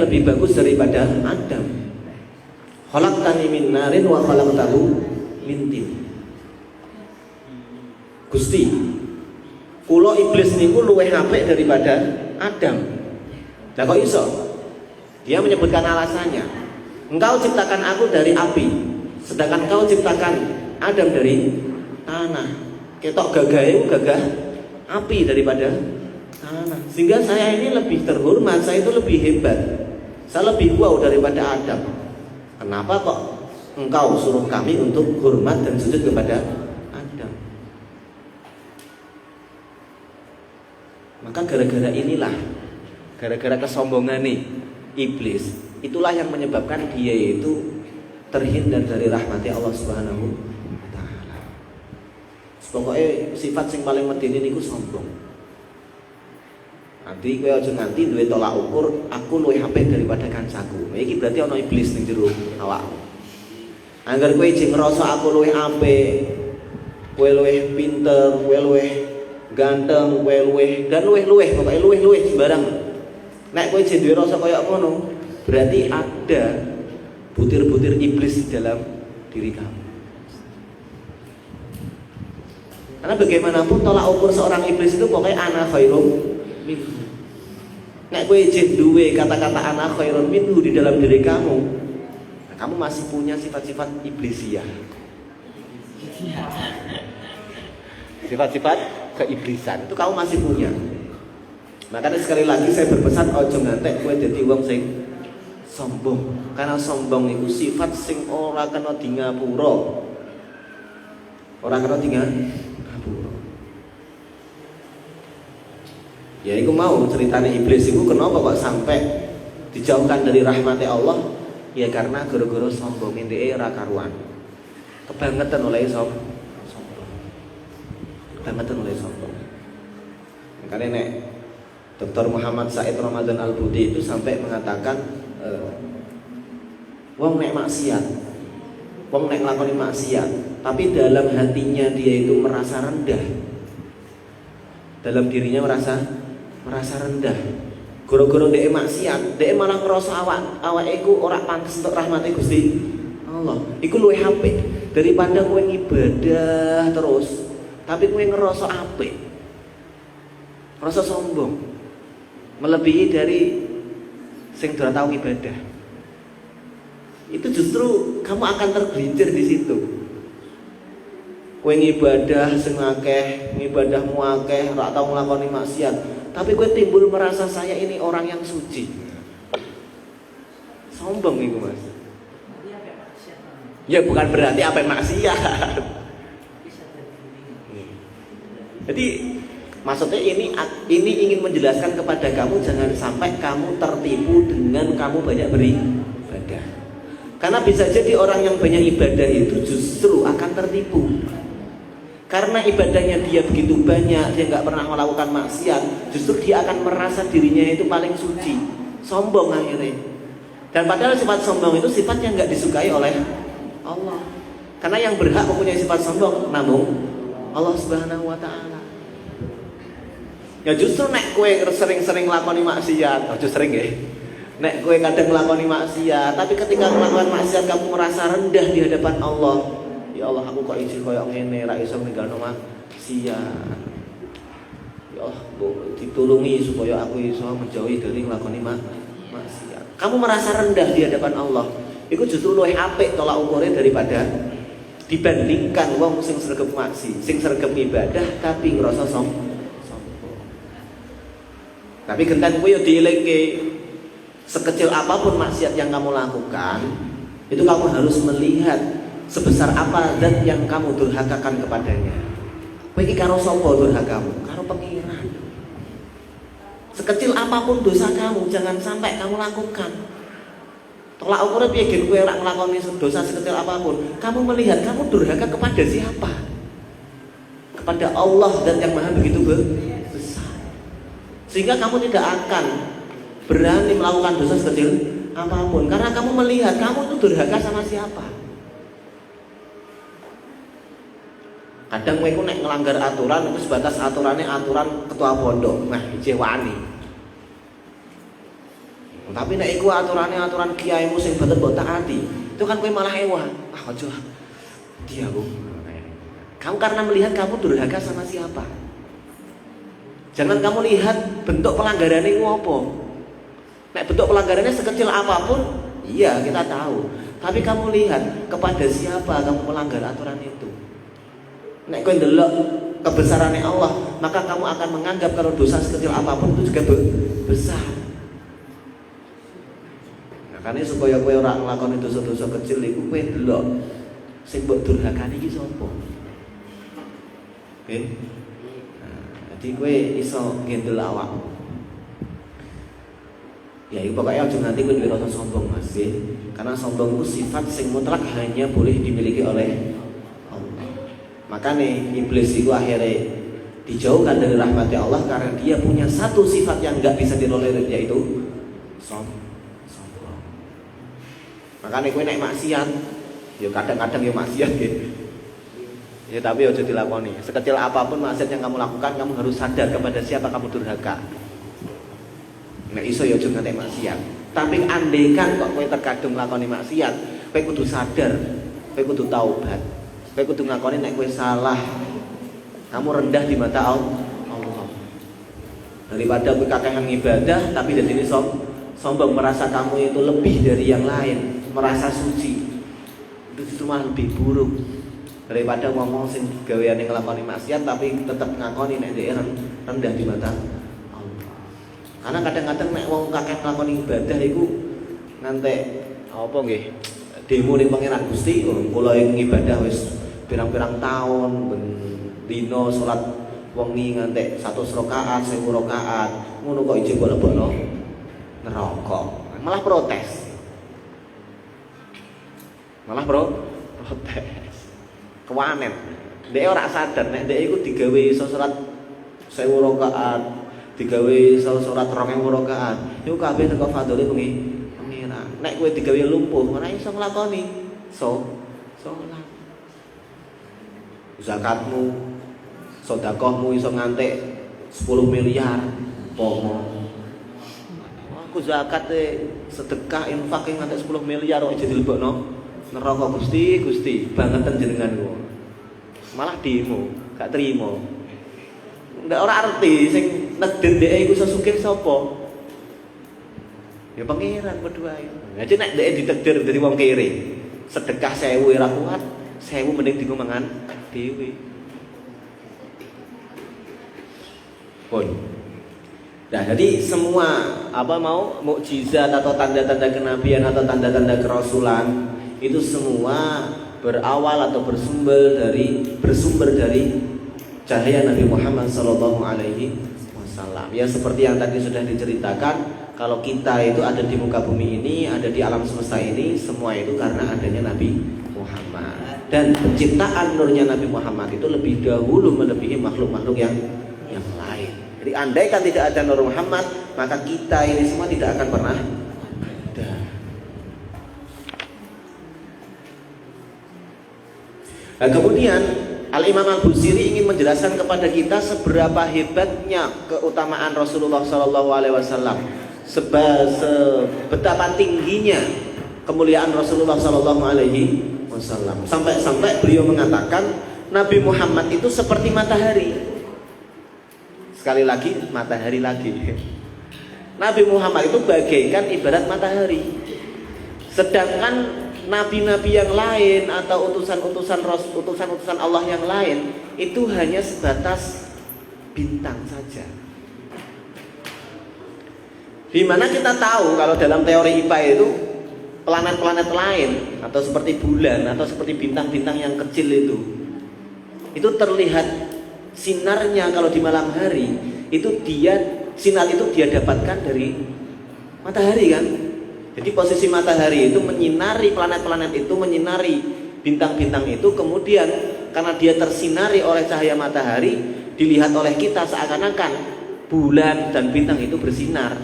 Speaker 1: lebih bagus daripada Adam. Khalaqtani min narin wa khalaqtahu min tin. Gusti, kula iblis niku luwih apik daripada Adam. Lah kok iso? Dia menyebutkan alasannya. Engkau ciptakan aku dari api, sedangkan kau ciptakan Adam dari tanah. Ketok gagah api daripada tanah. Sehingga saya ini lebih terhormat, saya itu lebih hebat, saya lebih wow daripada Adam. Kenapa kok engkau suruh kami untuk hormat dan sujud kepada Adam? Maka gara-gara inilah, gara-gara kesombongan nih iblis, itulah yang menyebabkan dia itu terhindar dari rahmati Allah Subhanahu wa Ta'ala. Pokoknya sifat yang paling medeni niku sombong. Nanti kowe aja nganti duwe tolak ukur aku luwih apik daripada kancaku. Iki berarti ana iblis ning jero awakmu. Angger kowe jeng ngrasa aku luwih apik, kowe luwih pinter, kowe luwih ganteng, kowe luwih dan luwih pokoke luwih sembarang. Nek kowe jek duwe rasa kaya ngono, berarti ada butir-butir iblis di dalam diri kamu. Karena bagaimanapun tolak ukur seorang iblis itu pokoknya ana khairum minhu. Nek kowe jek duwe kata-kata ana khairum minhu di dalam diri kamu, nah, kamu masih punya sifat-sifat iblisiah. Sifat-sifat keiblisan itu kamu masih punya. Makanya sekali lagi saya berpesan ojo ngantek kowe dadi wong sing sombong. Karena sombong itu sifat sing ora kena di ngapura. Ora kena di ngapura. Ya iku mau ceritanya iblis itu kenapa kok sampai dijauhkan dari rahmati Allah? Ya karena gara-gara sombong ndeke ora karuan. Kebangetan oleh sombong. Kebangetan oleh sombong. Makanya nek Dr. Muhammad Said Ramadan Al-Budi itu sampai mengatakan wong nek maksiat, wong nek nglakoni maksiat, tapi dalam hatinya dia itu merasa rendah. Dalam dirinya merasa rendah. Goro-goro dhek maksiat, dhek malah ngerasa awake iku ora pantes untuk rahmate Gusti Allah. Iku luwih apik daripada kowe ibadah terus, tapi kowe ngerasa apik. Rasa sombong melebihi dari sing ora tau ibadah. Itu justru kamu akan tergelincir di situ. Kowe ngibadah sing akeh, ngibadahmu akeh, ora tau nglakoni maksiat, tapi kowe timbul merasa saya ini orang yang suci. Sombong iku, Mas. Ya bukan berarti apa maksiat. Jadi maksudnya ini ingin menjelaskan kepada kamu jangan sampai kamu tertipu dengan kamu banyak beribadah. Karena bisa jadi orang yang banyak ibadah itu justru akan tertipu. Karena ibadahnya dia begitu banyak, dia nggak pernah melakukan maksiat, justru dia akan merasa dirinya itu paling suci, sombong akhirnya. Dan padahal sifat sombong itu sifat yang nggak disukai oleh Allah. Karena yang berhak mempunyai sifat sombong namun Allah Subhanahu Wa Taala. Ya justru nek kowe sering-sering lakoni maksiat, aja sering ya. Nek kowe kadang nglakoni maksiat, tapi ketika melakukan maksiat kamu merasa rendah di hadapan Allah. Ya Allah, aku kok izin koyo ngene, ra iso ninggalno maksiat. Ya Allah, ditulungi supaya aku iso menjauhi dari nglakoni maksiat. Kamu merasa rendah di hadapan Allah. Iku justru luwih apik tolak ukure daripada dibandingkan wong sing sregep maksiat, sing sregep ibadah tapi ngrasa sombong. Tapi genten kowe yo dielingke. Sekecil apapun maksiat yang kamu lakukan, itu kamu harus melihat sebesar apa zat yang kamu durhakakan kepadanya. Kowe iki karo sapa durhakamu? Karo pengiran. Sekecil apapun dosa kamu, jangan sampai kamu lakukan. Tolak ukurnya piye gen kowe ora nglakoni dosa sekecil apapun. Kamu melihat kamu durhaka kepada siapa? Kepada Allah dan yang Maha begitu besar. Sehingga kamu tidak akan berani melakukan dosa sekecil apapun karena kamu melihat kamu itu durhaka sama siapa. Kadang kowe nek ngelanggar aturan itu sebatas aturannya aturan ketua pondok, nah isih wani. Tapi nek iku aturannya aturan kiaimu sing boten mbok taati, itu kan kowe malah ewa. Ah aja dia Bu. Kamu karena melihat kamu durhaka sama siapa. Jangan kamu lihat bentuk pelanggarannya itu apa. Nek bentuk pelanggarannya sekecil apapun, iya kita tahu. Tapi kamu lihat kepada siapa kamu melanggar aturan itu. Nek kowe ndelok kebesarannya Allah, maka kamu akan menganggap kalau dosa sekecil apapun itu juga besar. Nah, karena supaya kowe ora nglakoni dosa-dosa kecil iku kowe ndelok sing mbok durhakane iki sapa. Oke. Jadi kowe iso ngendel awakmu. Ya itu pokoknya aja nanti kowe duwe rasa sombong Mas. Karena sombong itu sifat sing mutlak hanya boleh dimiliki oleh Allah. Makanya iblis itu akhirnya dijauhkan dari rahmat Allah karena dia punya satu sifat yang enggak bisa ditolerir, yaitu sombong. Makanya kowe nek maksiat, ya kadang-kadang ya maksiat gitu. Ya tapi ojo dilakoni. Sekecil apapun maksiat yang kamu lakukan, kamu harus sadar kepada siapa kamu durhaka. Nek iso ya ojo nganti maksiat. Tapi andaikan kok kowe terkadung nglakoni maksiat, kowe kudu sadar, kowe kudu taubat. Kowe kudu ngakoni nek kowe salah. Kamu rendah di mata Allah. Daripada kowe kakehan ibadah tapi dadine sombong merasa kamu itu lebih dari yang lain, merasa suci. Itu justru malah lebih buruk daripada ngomong sing gaweane nglakoni maksiat tapi tetap ngakoni nek dhek rendah di mata Allah. Karena kadang-kadang nek wong kakek nglakoni ibadah iku ngantek apa nggih demo ning pangeran Gusti, kula ing ibadah wis pirang-pirang tahun ben dina salat wengi ngantek 100 rakaat, 1000 rakaat, ngono kok ijek lebokno neraka. Malah protes. Kewanen. Dhek ora sadar nek dhek iku digawe iso salat 1000 rakaat, digawe iso salat 2000 rakaat. Iku kabeh teko fadhole pengira. Nek kowe digawe lumpuh, ora iso nglakoni salat. Zakatmu, sedekahmu iso ngantek 10 miliar, pomo. Aku zakat sedekah infak ngantek 10 miliar kok jadi lebokno neraka Gusti bangetan jenenganku. Malah demo, gak terima. Ndak ora arti sing neden dhek iku iso sugih sapa? Ya pangeran berdua. Jadi nek dhek ditakdir dari wong kere, sedekah 1000 ora kuat, 1000 mending dienggo mangan dhewe. Pun. Nah, jadi semua mukjizat atau tanda-tanda kenabian atau tanda-tanda kerasulan itu semua berawal atau bersumber dari cahaya Nabi Muhammad sallallahu alaihi wasallam. Ya seperti yang tadi sudah diceritakan, kalau kita itu ada di muka bumi ini, ada di alam semesta ini, semua itu karena adanya Nabi Muhammad. Dan penciptaan nurnya Nabi Muhammad itu lebih dahulu melebihi makhluk-makhluk yang lain. Jadi andaikan tidak ada Nur Muhammad, maka kita ini semua tidak akan pernah ada. Nah, kemudian Al-Imam Al-Busiri ingin menjelaskan kepada kita seberapa hebatnya keutamaan Rasulullah SAW, betapa tingginya kemuliaan Rasulullah SAW. Sampai beliau mengatakan Nabi Muhammad itu seperti matahari. Sekali lagi, matahari lagi. Nabi Muhammad itu bagaikan ibarat matahari. Sedangkan nabi-nabi yang lain atau utusan Allah yang lain itu hanya sebatas bintang saja. Dimana kita tahu kalau dalam teori IPA itu planet-planet lain atau seperti bulan atau seperti bintang-bintang yang kecil itu terlihat sinarnya kalau di malam hari itu sinar itu dia dapatkan dari matahari kan. Jadi posisi matahari itu menyinari planet-planet itu, menyinari bintang-bintang itu, kemudian karena dia tersinari oleh cahaya matahari, dilihat oleh kita seakan-akan bulan dan bintang itu bersinar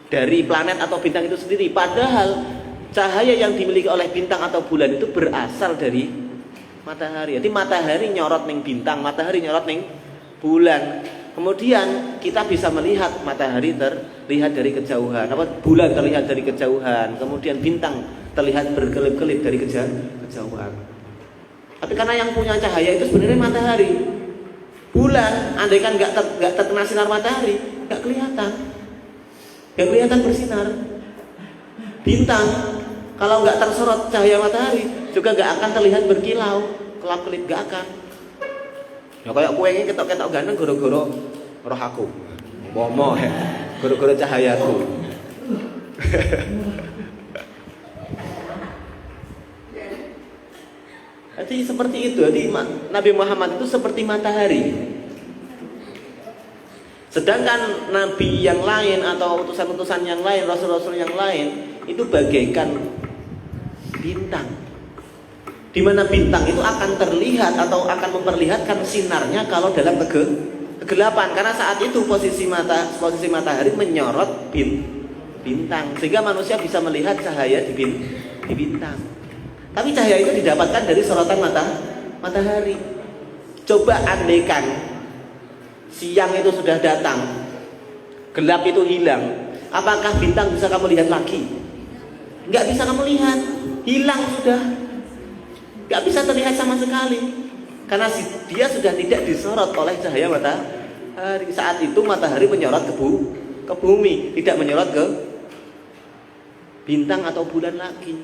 Speaker 1: dari planet atau bintang itu sendiri. Padahal cahaya yang dimiliki oleh bintang atau bulan itu berasal dari matahari. Jadi matahari nyorot ning bintang, matahari nyorot ning bulan. Kemudian kita bisa melihat matahari terlihat dari kejauhan, bulan terlihat dari kejauhan, kemudian bintang terlihat berkelip-kelip dari kejauhan. Tapi karena yang punya cahaya itu sebenarnya matahari. Bulan, andaikan nggak terkena sinar matahari, nggak kelihatan bersinar. Bintang, kalau nggak tersorot cahaya matahari, juga nggak akan terlihat berkilau, kelap-kelip, nggak akan. Ya kayak kue ini ketok-ketok ganteng goro-goro roh aku, bomo goro-goro cahayaku. Jadi seperti itu. Jadi Nabi Muhammad itu seperti matahari. Sedangkan nabi yang lain atau utusan-utusan yang lain, rasul-rasul yang lain itu bagaikan bintang. Di mana bintang itu akan terlihat atau akan memperlihatkan sinarnya kalau dalam kegelapan, karena saat itu posisi matahari menyorot bintang sehingga manusia bisa melihat cahaya di bintang. Tapi cahaya itu didapatkan dari sorotan matahari. Coba andaikan siang itu sudah datang, gelap itu hilang, apakah bintang bisa kamu lihat lagi? Nggak bisa kamu lihat, hilang sudah, nggak bisa terlihat sama sekali, karena dia sudah tidak disorot oleh cahaya matahari. Saat itu matahari menyorot ke bumi, tidak menyorot ke bintang atau bulan lagi.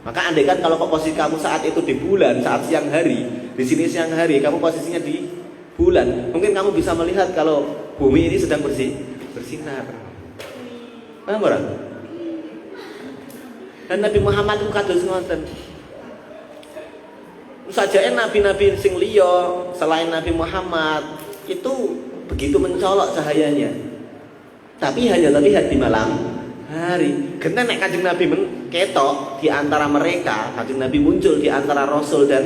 Speaker 1: Maka andaikan kalau posisi kamu saat itu di bulan, saat siang hari, di sini siang hari, kamu posisinya di bulan, mungkin kamu bisa melihat kalau bumi ini sedang bersinar. Paham orang? Dan Nabi Muhammad itu kados ngoten. Sajake nabi-nabi sing liya selain Nabi Muhammad itu begitu mencolok cahayanya, tapi hanya terlihat di malam hari. Genten nek Kanjeng Nabi ketok di antara mereka, Kanjeng Nabi muncul di antara Rasul dan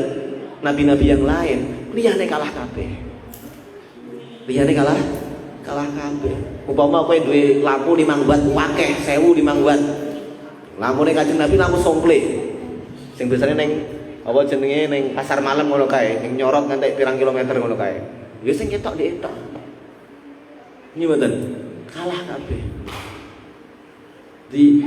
Speaker 1: nabi-nabi yang lain, liyane kalah kabeh. Liyane kalah kabeh. Umpama kowe duwe lampu 5 watt, akeh 1000 5 watt. Lampune Kanjeng Nabi lampu somple. Sing biasane ning apa jenenge ning pasar malam ngono kae, ning nyorot nganti pirang kilometer ngono kae. Ya sing ketok dietok. Ini mboten kalah kabeh. Di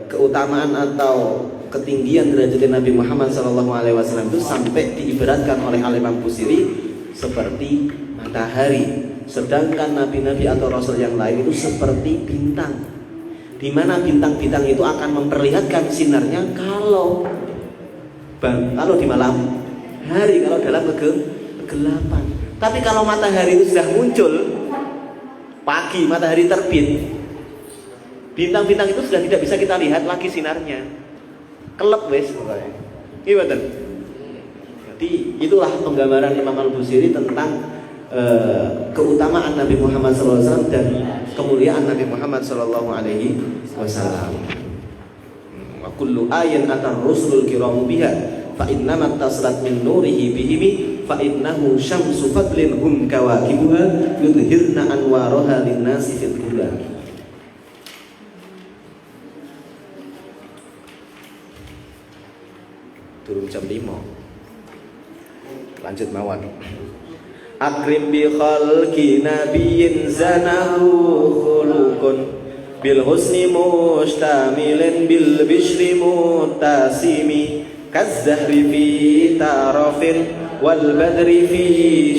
Speaker 1: keutamaan atau ketinggian derajat Nabi Muhammad SAW itu sampai diibaratkan oleh Al-Imam Busiri seperti matahari, sedangkan nabi-nabi atau rasul yang lain itu seperti bintang, di mana bintang-bintang itu akan memperlihatkan sinarnya kalau di malam hari, kalau dalam kegelapan. Tapi kalau matahari itu sudah muncul pagi, matahari terbit, bintang-bintang itu sudah tidak bisa kita lihat lagi sinarnya, kelep wes. Gimana? Jadi itulah penggambaran Imam Al-Busiri tentang keutamaan Nabi Muhammad SAW dan kemuliaan Nabi Muhammad SAW. Wa kullu ayatin atar rusulul kiramu biha fa innamat taslat min nurihi bihimi fa innahu syamsu fadlin hum kawakibuha yudhirna anwaraha linnasi fil huda. Turun jam 5. Lanjut mawon. Akrim bi khalqi nabiyyin zanahu khuluqun bil husni mustamilin bil bishri mutasimi kazzahri fi tarafin wal badri fi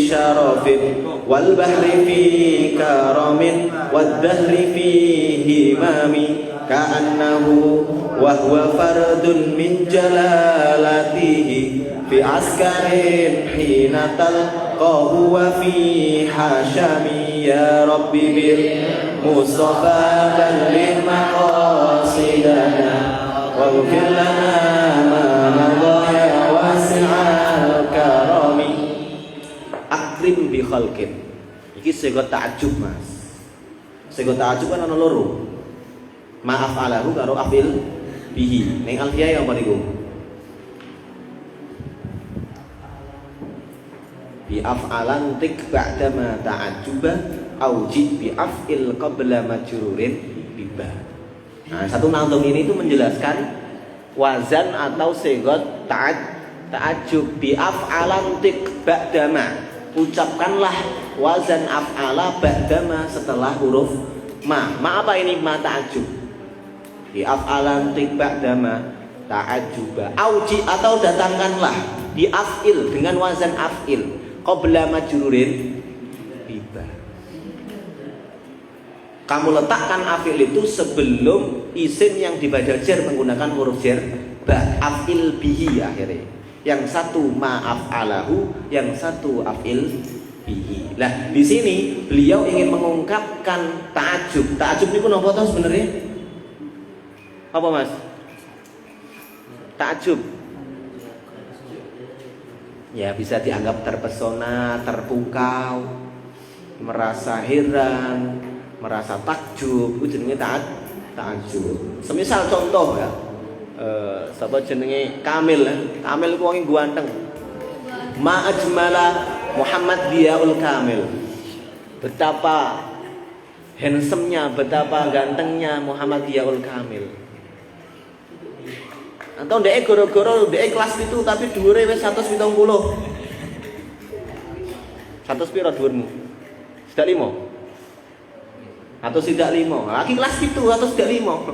Speaker 1: syarafin wal bahri fi karamin wad dahri fi himami ka'annahu wa huwa fardun min jalalatihi fi askarin hina talqahu wa fi hashami ya rabbi bil mustafa balligh maqasidana waghfir lana ma madha ya wasi'al karami. Akrim bi khalqin iki sego ta'ajub Mas. Sego ta'ajub kan ana loro. Maaf alahu karo afil bihi. Ning alfiyah yang apa niku? Bi af'alan tik ba'da ma ta'ajjuba aujid bi af'il qabla majrurin biba. Nah, satu nazm ini itu menjelaskan wazan atau sigot ta'ajjub. Bi af'alan tik ba'da ma. Ucapkanlah wazan af'ala ba'da ma setelah huruf ma. Ma apa ini? Ma ta'ajjub. Bi af'alan tibak dama ta'ajuba auji atau datangkanlah bi af'il dengan wazan af'il qabla majrurin biba. Kamu letakkan af'il itu sebelum isim yang dibaca jar menggunakan huruf jar ba, af'il bihi akhirnya. Yang satu ma'af'alahu, yang satu af'il bihi. Nah, di sini beliau ingin mengungkapkan ta'ajub. Ta'ajub itu napa to sebenarnya? Apa Mas? Ta'ajub. Ya bisa dianggap terpesona, terpukau, merasa heran, merasa takjub. Itu jenenge ta'ajub. Semisal contoh ya, sapa jenenge Kamil. Kamil ku wong ganteng. Ma ajmala Muhammad Diyaul Kamil. Betapa handsome-nya, betapa gantengnya Muhammad Diyaul Kamil. Atau ndeke gara-gara ndeke kelas 7 tapi dhuwure wis 170. 100 piro dhuwurmu? Sudah 5. Atau tidak 5. Lagi kelas 7 atau tidak 5.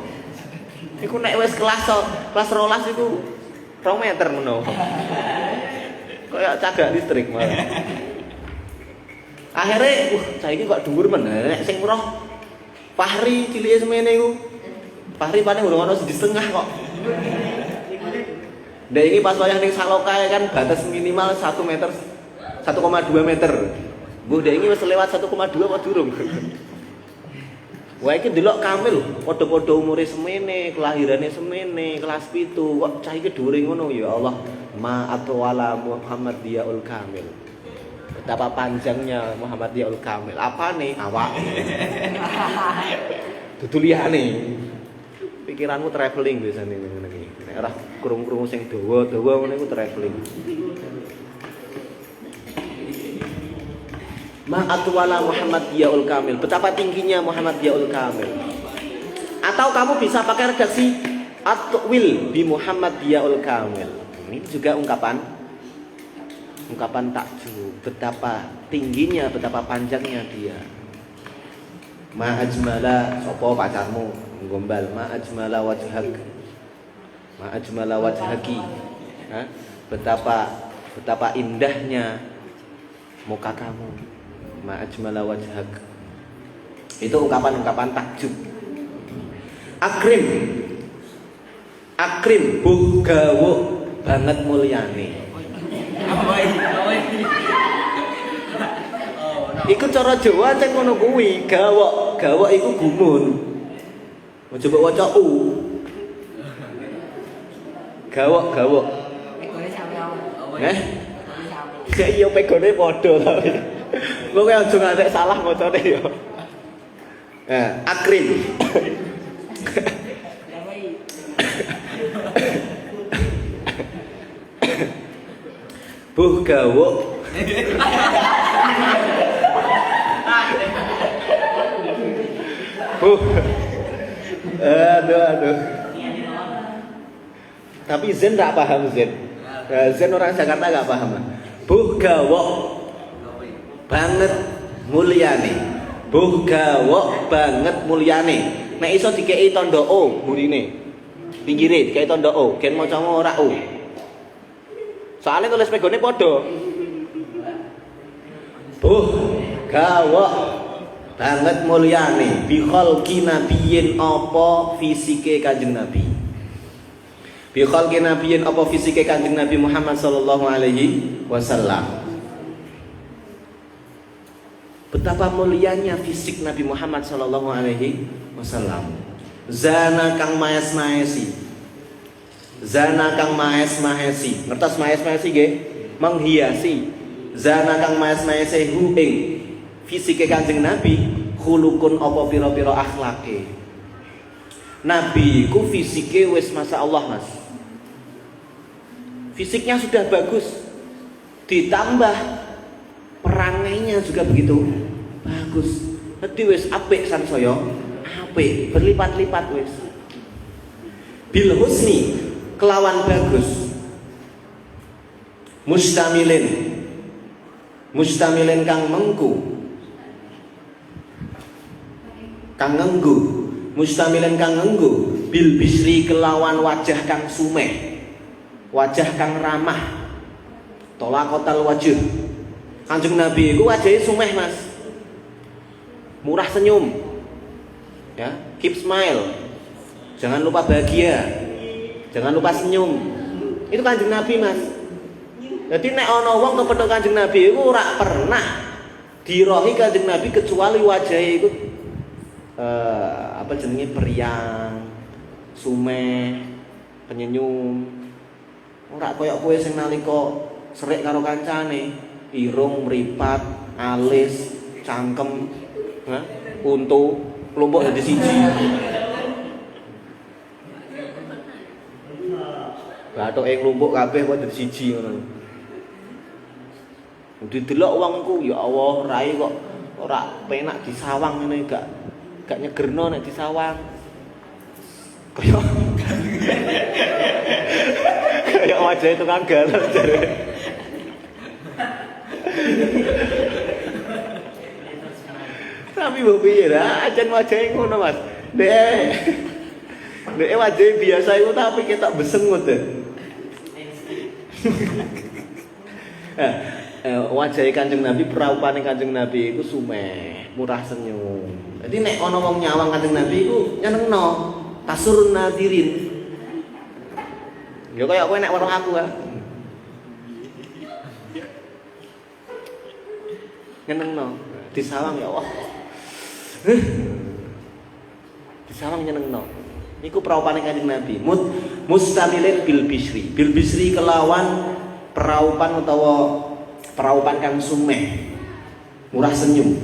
Speaker 1: Iku nek wis kelas 12 iku 2 meter ngono. Kayak cagak listrik malah. Akhirnya, saiki kok dhuwur men. Nek sing roh Fahri cilike semene iku. Fahri paling urung ono 1,5 kok. Nah ini pas wayah ning Saloka ya kan batas minimal 1 meter 1,2 meter. Bu dek ini wis lewat 1,2 apa durung? Wah iki delok kamil padha-padha umure semene, kelahirane semene, kelas 7. Kok cah iki dhuwure ngono ya Allah. Ma atwala Muhammadiyahul Kamil. Betapa panjangnya Muhammadiyahul Kamil. Apane? Awak. Dudu liyane. Pikiranmu traveling biasane ngene iki. Nek ora krungu-krungu sing dawa-dawa ngene iku traveling. Ma atwala Muhammadiyahul Kamil. Betapa tingginya Muhammadiyahul Kamil. Atau kamu bisa pakai redaksi atwil bi Muhammadiyahul Kamil. Ini juga ungkapan takjub. Betapa tingginya, betapa panjangnya dia. Ma ajmala sapa pacarmu gombal, ma ajmala wajhak. Ma ajmala wajhaki. Betapa indahnya muka kamu. Ma ajmala wajhak. Itu ungkapan-ungkapan takjub. Akrim gawo banget mulyane. Iku cara Jawa cek ngono kuwi, gawok. Gawok iku gumun. Coba waca u. Gawok. Ya iya pegone padha tapi. Kowe aja ngantek salah macane ya. Akrim. Buh gawok. Aduh. Tapi Zen tak paham Zen. Zen orang Jakarta gak paham. Buh gawok banget mulyane. Buh gawok banget mulyane. Nek iso dikeki tanda O murine. Pinggire dikeki tanda O, gen macamu ora O. Soalnya tulis pegone padha. Buh gawok banget mulyane bi khalqi nabiyyin apa fisike Kanjeng Nabi. Bi khalqi nabiyyin apa fisike Kanjeng Nabi Muhammad sallallahu alaihi wasallam. Betapa mulianya fisik Nabi Muhammad sallallahu alaihi wasallam. Zana kang maes-maesi. Zana kang maes-maesi. Ngertos maes-maesi nggih? Menghiasi. Zana kang maes-maesi hu ing fisike Kanjeng Nabi khulukun apa pira-pira akhlake. Nabi ku fisike wis masyaallah Mas. Fisiknya sudah bagus. Ditambah perangainya juga begitu bagus. Dadi wis apik sansaya. Apik, berlipat-lipat wis. Bil husni kelawan bagus. Mustamilin kang mengku. Kang ngenggu. Mustamilin kang ngenggu bil bisri kelawan wajah kang sumeh. Wajah kang ramah. Tolaqatal wajh. Kanjeng Nabi iku wajahe sumeh Mas. Murah senyum. Ya, keep smile. Jangan lupa bahagia. Jangan lupa senyum. Itu Kanjeng Nabi Mas. Jadi nek ana wong kepethuk Kanjeng Nabi iku ora pernah dirohi Kanjeng Nabi kecuali wajahe iku apa jenenge periang, sumeh, penyenyum. Ora koyo kowe sing nalika serik karo kancane, irung mripat, alis, cangkem, untu, kelompok dadi siji. Bathuke nglumpuk kabeh kok dadi siji ngono. Didelok wongku ya Allah, rai kok ora penak disawang ngene gak nyegerno nek disawang. Kaya kayak wajah tukang garap jare. Tapi mbok piye lah, ajan wajahe ngono Mas. Dek wajah biasa iku tapi ketok besengut. Wajah Kanjeng Nabi, peraupane Kanjeng Nabi iku sumeh, murah senyum. Jadi nek ana wong nyawang Kanjeng Nabi iku nyenengno, tasurun nadirin. Ya kaya kowe nek weruh aku ha. Nyenengno, disawang ya Allah. Disawang nyenengno. Iku peraupane Kanjeng Nabi. Mustamilin bil bisri. Bil bisri kelawan peraupan utawa peraupan kang sumeh, murah senyum.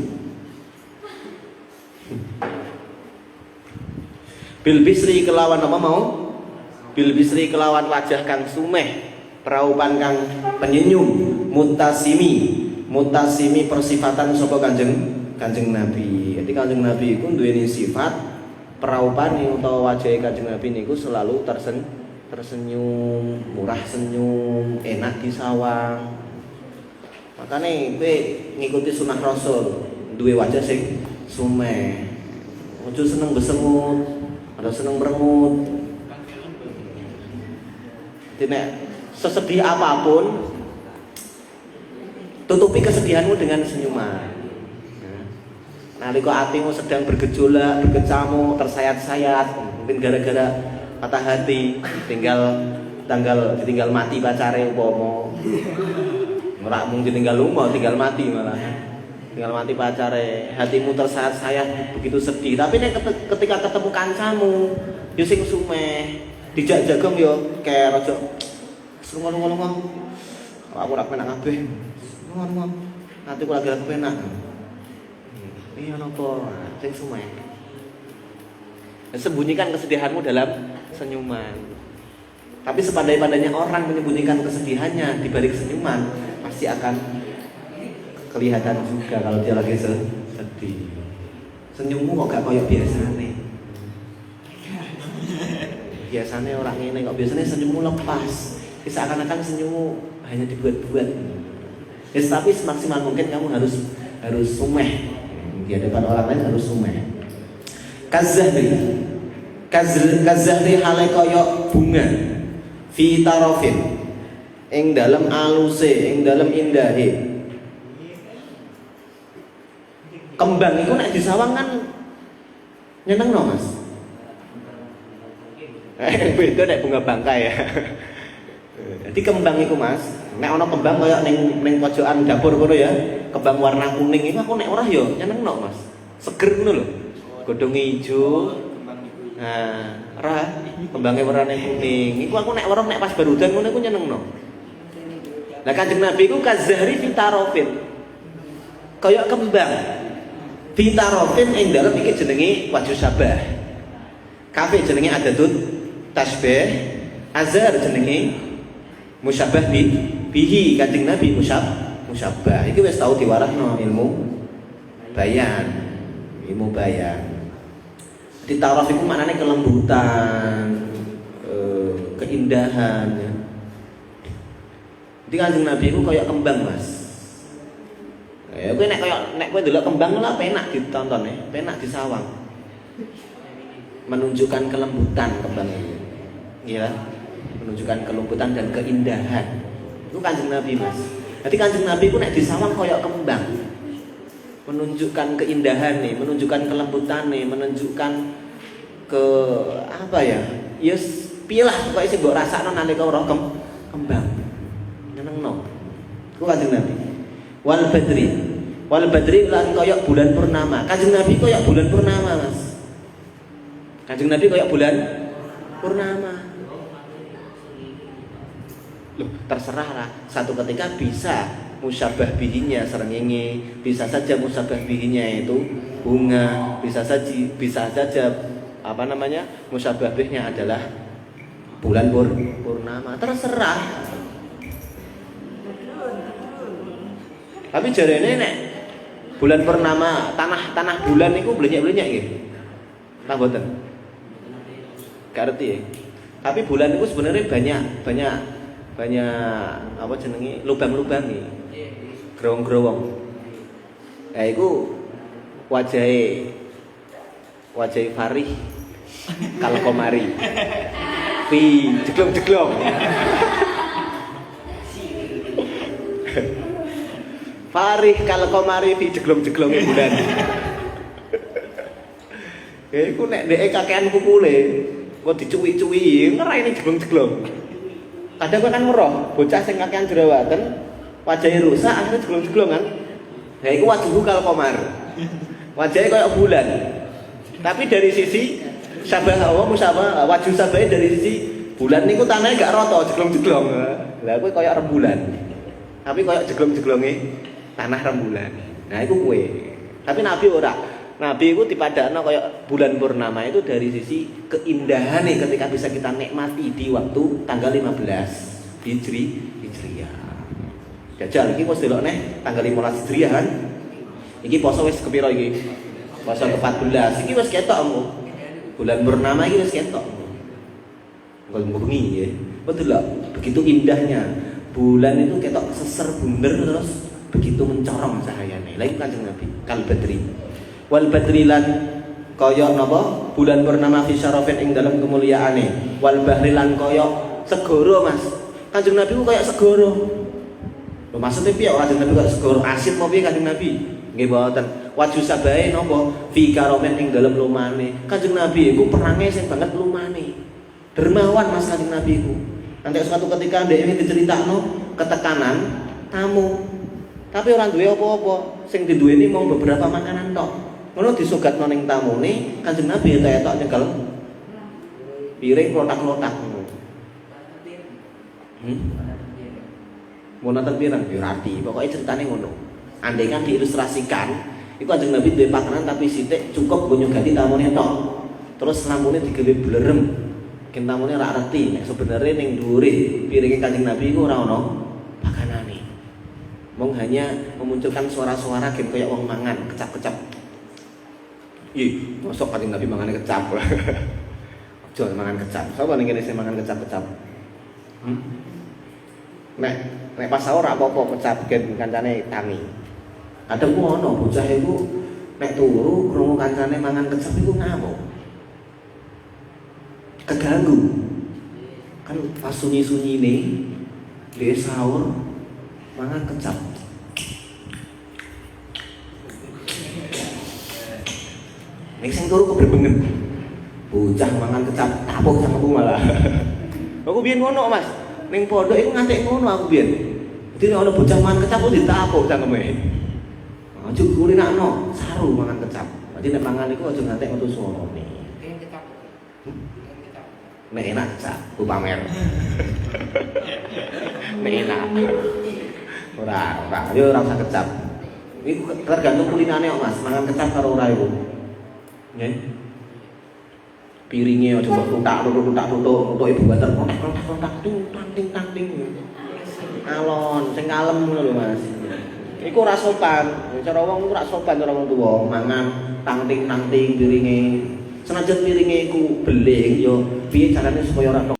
Speaker 1: Bil bisri kelawan apa mau? Bil bisri kelawan wajah kang sumeh, peraupan kang penyenyum, mutasimi persifatan sapa Kanjeng Nabi. Jadi Kanjeng Nabi iku duweni sifat peraupane utawa wajah Kanjeng Nabi niku selalu tersenyum, murah senyum, enak disawang. Makane kowe ngikuti sunah Rasul, duwe wajah sing sumeh. Ojo seneng besengut, ada seneng merengut. Nek sesedih apapun, tutupi kesedihanmu dengan senyuman. Nalika atimu sedang bergejolak, berkecamuk, tersayat-sayat, mungkin gara-gara patah hati, ditinggal mati pacare umpama. Ora mung ditinggal lunga, tinggal mati malah. Tinggal mati pacare, hatimu tersayat-sayat begitu sedih. Tapi nek ketika ketemu kancamu, yo sing sumeh, dijak jagong yo kayak aja lunga-lunga. Aku ora penak kabeh. Lunga-lunga. Nanti aku lagi penak. Iya napa? Sing sumeh. Sembunyikan kesedihanmu dalam senyuman. Tapi sepandai-pandainya orang menyembunyikan kesedihannya di balik senyuman, pasti akan kelihatan juga kalau dia lagi sedih. Senyummu kok gak koyo biasane. Biasanya orang ini kok biasanya senyummu lepas. Seakan-akan senyummu hanya dibuat-buat. Tapi semaksimal mungkin kamu harus sumeh. Di hadapan orang lain harus sumeh. Kazahri hale koyo bunga fi tarafin ing dalem aluse, ing dalem indahe. Kembang iku nek disawang kan nyenengno Mas. Beda nek bunga bangkai ya. Jadi kembang iku Mas, nek ana kembang koyo ning pojokan dapur kono ya, kembang warna kuning iku aku nek ora ya nyenengno Mas. Seger ngono lho. Godhonge ijo. Nah, kembangnya warna kuning. Iku aku nek weruh nek pas barudan ngono iku nyenengno. Lah Kanjeng Nabi iku kazahri fitarofin. Kaya kembang. Fitarofin ing dalem iki jenenge wajhu syabah. Kafe jenenge adatut tasbih, azhar jenenge musyabah bihi. Kanjeng Nabi musyabah. Iki wis tau diwarahno ilmu bayan. Ilmu bayan. Di taraf itu maknanya kelembutan, keindahan. Ya. Jadi Kanjeng Nabi itu kayak kembang Mas. Ya, kowe nek kowe delok kembang lah penak ditonton ya, penak disawang. Menunjukkan kelembutan kembang itu. Iya. Menunjukkan kelembutan dan keindahan. Itu Kanjeng Nabi Mas. Jadi Kanjeng Nabi itu nek disawang kayak kembang. Menunjukkan keindahan nih, menunjukkan kelembutan nih, menunjukkan ke apa ya? Yes, pilah pokoke sing mbok rasakno nalika ora kembang. Nyenengno. Ku Kanjeng Nabi. Wal badri lan koyok bulan purnama. Kanjeng Nabi koyok bulan purnama, Mas. Kanjeng Nabi koyok bulan purnama. Loh, terserah lah. Satu ketika bisa musyabah bihinya srengenge, bisa saja musyabah bihinya itu bunga, bisa saja apa namanya? Musyabah bihnya adalah bulan purnama. Terserah. Tapi jarene nek bulan purnama tanah bulan niku blenyek-blenyek nggih. Napa mboten? Gak ngerti ya. Tapi bulan itu sebenarnya banyak banyak apa jenenge lubang-lubang iki. Growong-growong. Ya iku wajahe Farih Kalkomari. Pi jeglong-jeglong. Farih Kalkomari pi jeglong-jeglonge bulan. Ya iku nek ndeke kakean kukule, kok dicuwi-cuwi ngeraine jeglong-jeglong. Kadang kok kan ngeroh, bocah sing kakean jerawatan, wajahe rusak akhirnya jeglong-jeglong kan. Ya iku wajhu Kalkomar. Wajahnya kayak bulan. Tapi dari sisi sabah wajhu sabahe dari sisi bulan niku tanahnya gak rata, jeglong-jeglong. Lah kowe kayak rembulan. Tapi kayak jeglong-jeglonge tanah rembulan. Nah iku kowe. Tapi Nabi ora. Nabi itu dipadakno kayak bulan purnama itu dari sisi keindahan nih ketika bisa kita nikmati di waktu tanggal 15 Hijriah. Jajal iki wis delokne tanggal 15 Hijriah kan. Iki poso wis kepiro iki? Poso ke-14. Iki wis ketok mu. Bulan purnama iki wis ketok. Engko bengi ya. Betul lah, begitu indahnya. Bulan itu ketok seser bunder terus begitu mencorong cahayane. Lah iku Kanjeng Nabi, kal badri. Wal badrilan kaya napa? Bulan purnama fi syarafin ing dalam kemuliaane. Wal bahrilan kaya segara, Mas. Kanjeng Nabi ku kaya segara. Lho maksudnya piye Kanjeng Nabi kaya segara asin apa piye Kanjeng Nabi? Nggih mboten. Waju sabahe napa? Fi karamin ing dalem lumane. Kanjeng Nabi iku perange sing banget lumane. Dermawan Mas Kanjeng Nabi iku. Nanti suatu ketika ndek ini diceritakno ketekanan tamu. Tapi orang duwe apa-apa, sing diduweni mung beberapa makanan tok. Ngono disugatno ning tamune, Kanjeng Nabi etok nyekel piring klotak-klotak ngono. Mau nonton pirang pirati, pokoknya ceritanya ngono. Andai kan diilustrasikan, itu Kanjeng Nabi duwe pakanan tapi sithik cukup nggo nyogati tamune tok. Terus lamune digawe blerem. Ken tamune ora ngerti nek sebenarnya ning dhuwure piringe Kanjeng Nabi iku ora ono pakanane. Mung hanya memunculkan suara-suara gen kaya wong mangan, kecap-kecap. Ih, mosok Kanjeng Nabi mangane kecap. Aja mangan kecap. Sapa ning kene sing mangan kecap-kecap? Nek pas sahur apa-apa kecap gen kancane tangi. Kadang ku ono bocah iku nek turu krungu kancane mangan kecap iku ngamuk. Keganggu. Kan pas sunyi-sunyine dia sahur mangan kecap. Nek sing turu kebebengen. Bocah mangan kecap tapuk cangkemku malah. Aku biyen ngono, Mas. Ning pondok iku ngantek ngono aku biyen. Dadi nek ana bocah mangan kecap kok ditapuk cangkeme. Aja kulinakno, saru mangan kecap. Dadi nek mangan iku aja ngantek metu suarane. Pengen kecap. Nek enak kecap, ku pamer. Nek enak. Ora, yo ora usah kecap. Iku tergantung kulinane kok, Mas. Mangan kecap karo ora iku. Nggih. Piringnya aja mbok tutuk ibu banter ting. Alon sing kalem ngono lho Mas. Iku ora sopan. Cara wong ora sopan cara wong tuwa mangan tangting piringe. Senajan piringe iku beling yo piye carane supaya ora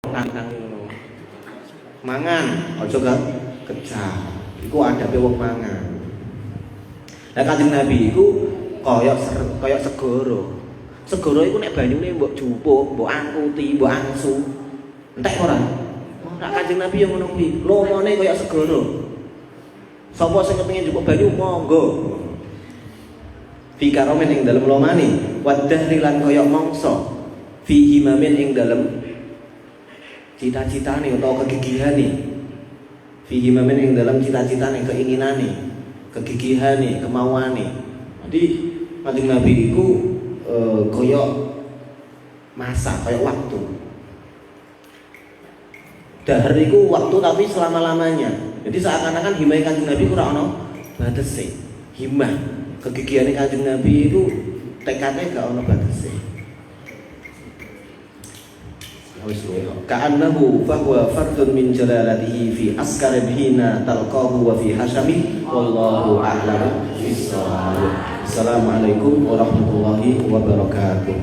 Speaker 1: tangtang ngono. Mangan aja kecap. Iku adabe wong mangan. Lah Kanjeng Nabi iku kaya segara. Segara iku nek banyune mbok jupuk, mbok angkuti, mbok angsu. Entek ora? Ora Kanjeng Nabi yang ngono kuwi. Lomone kaya segara. Sapa sing kepengin jupuk banyu monggo. Fi karamin ing dalem lomane, wadahri lan kaya mangsa. Fi himamin ing dalem cita-citane utawa kegigihane. Fi himamin ing dalem cita-citane, keinginane, kegigihane, kemauane. Jadi Kanjeng Nabi iku kaya masa, kaya waktu. Dahar iku waktu tapi selama-lamanya. Jadi seakan-akan himah Kanjeng Nabi ora ono batese. Himah, kegigihane Kanjeng Nabi iku tekadnya gak ono batese. Wis wae. Ka'annahu fahuwa fardun min jalalatihi fi askarin hina talqahu wa fi hasyami wallahu a'lam bissawab. Assalamualaikum warahmatullahi wabarakatuh.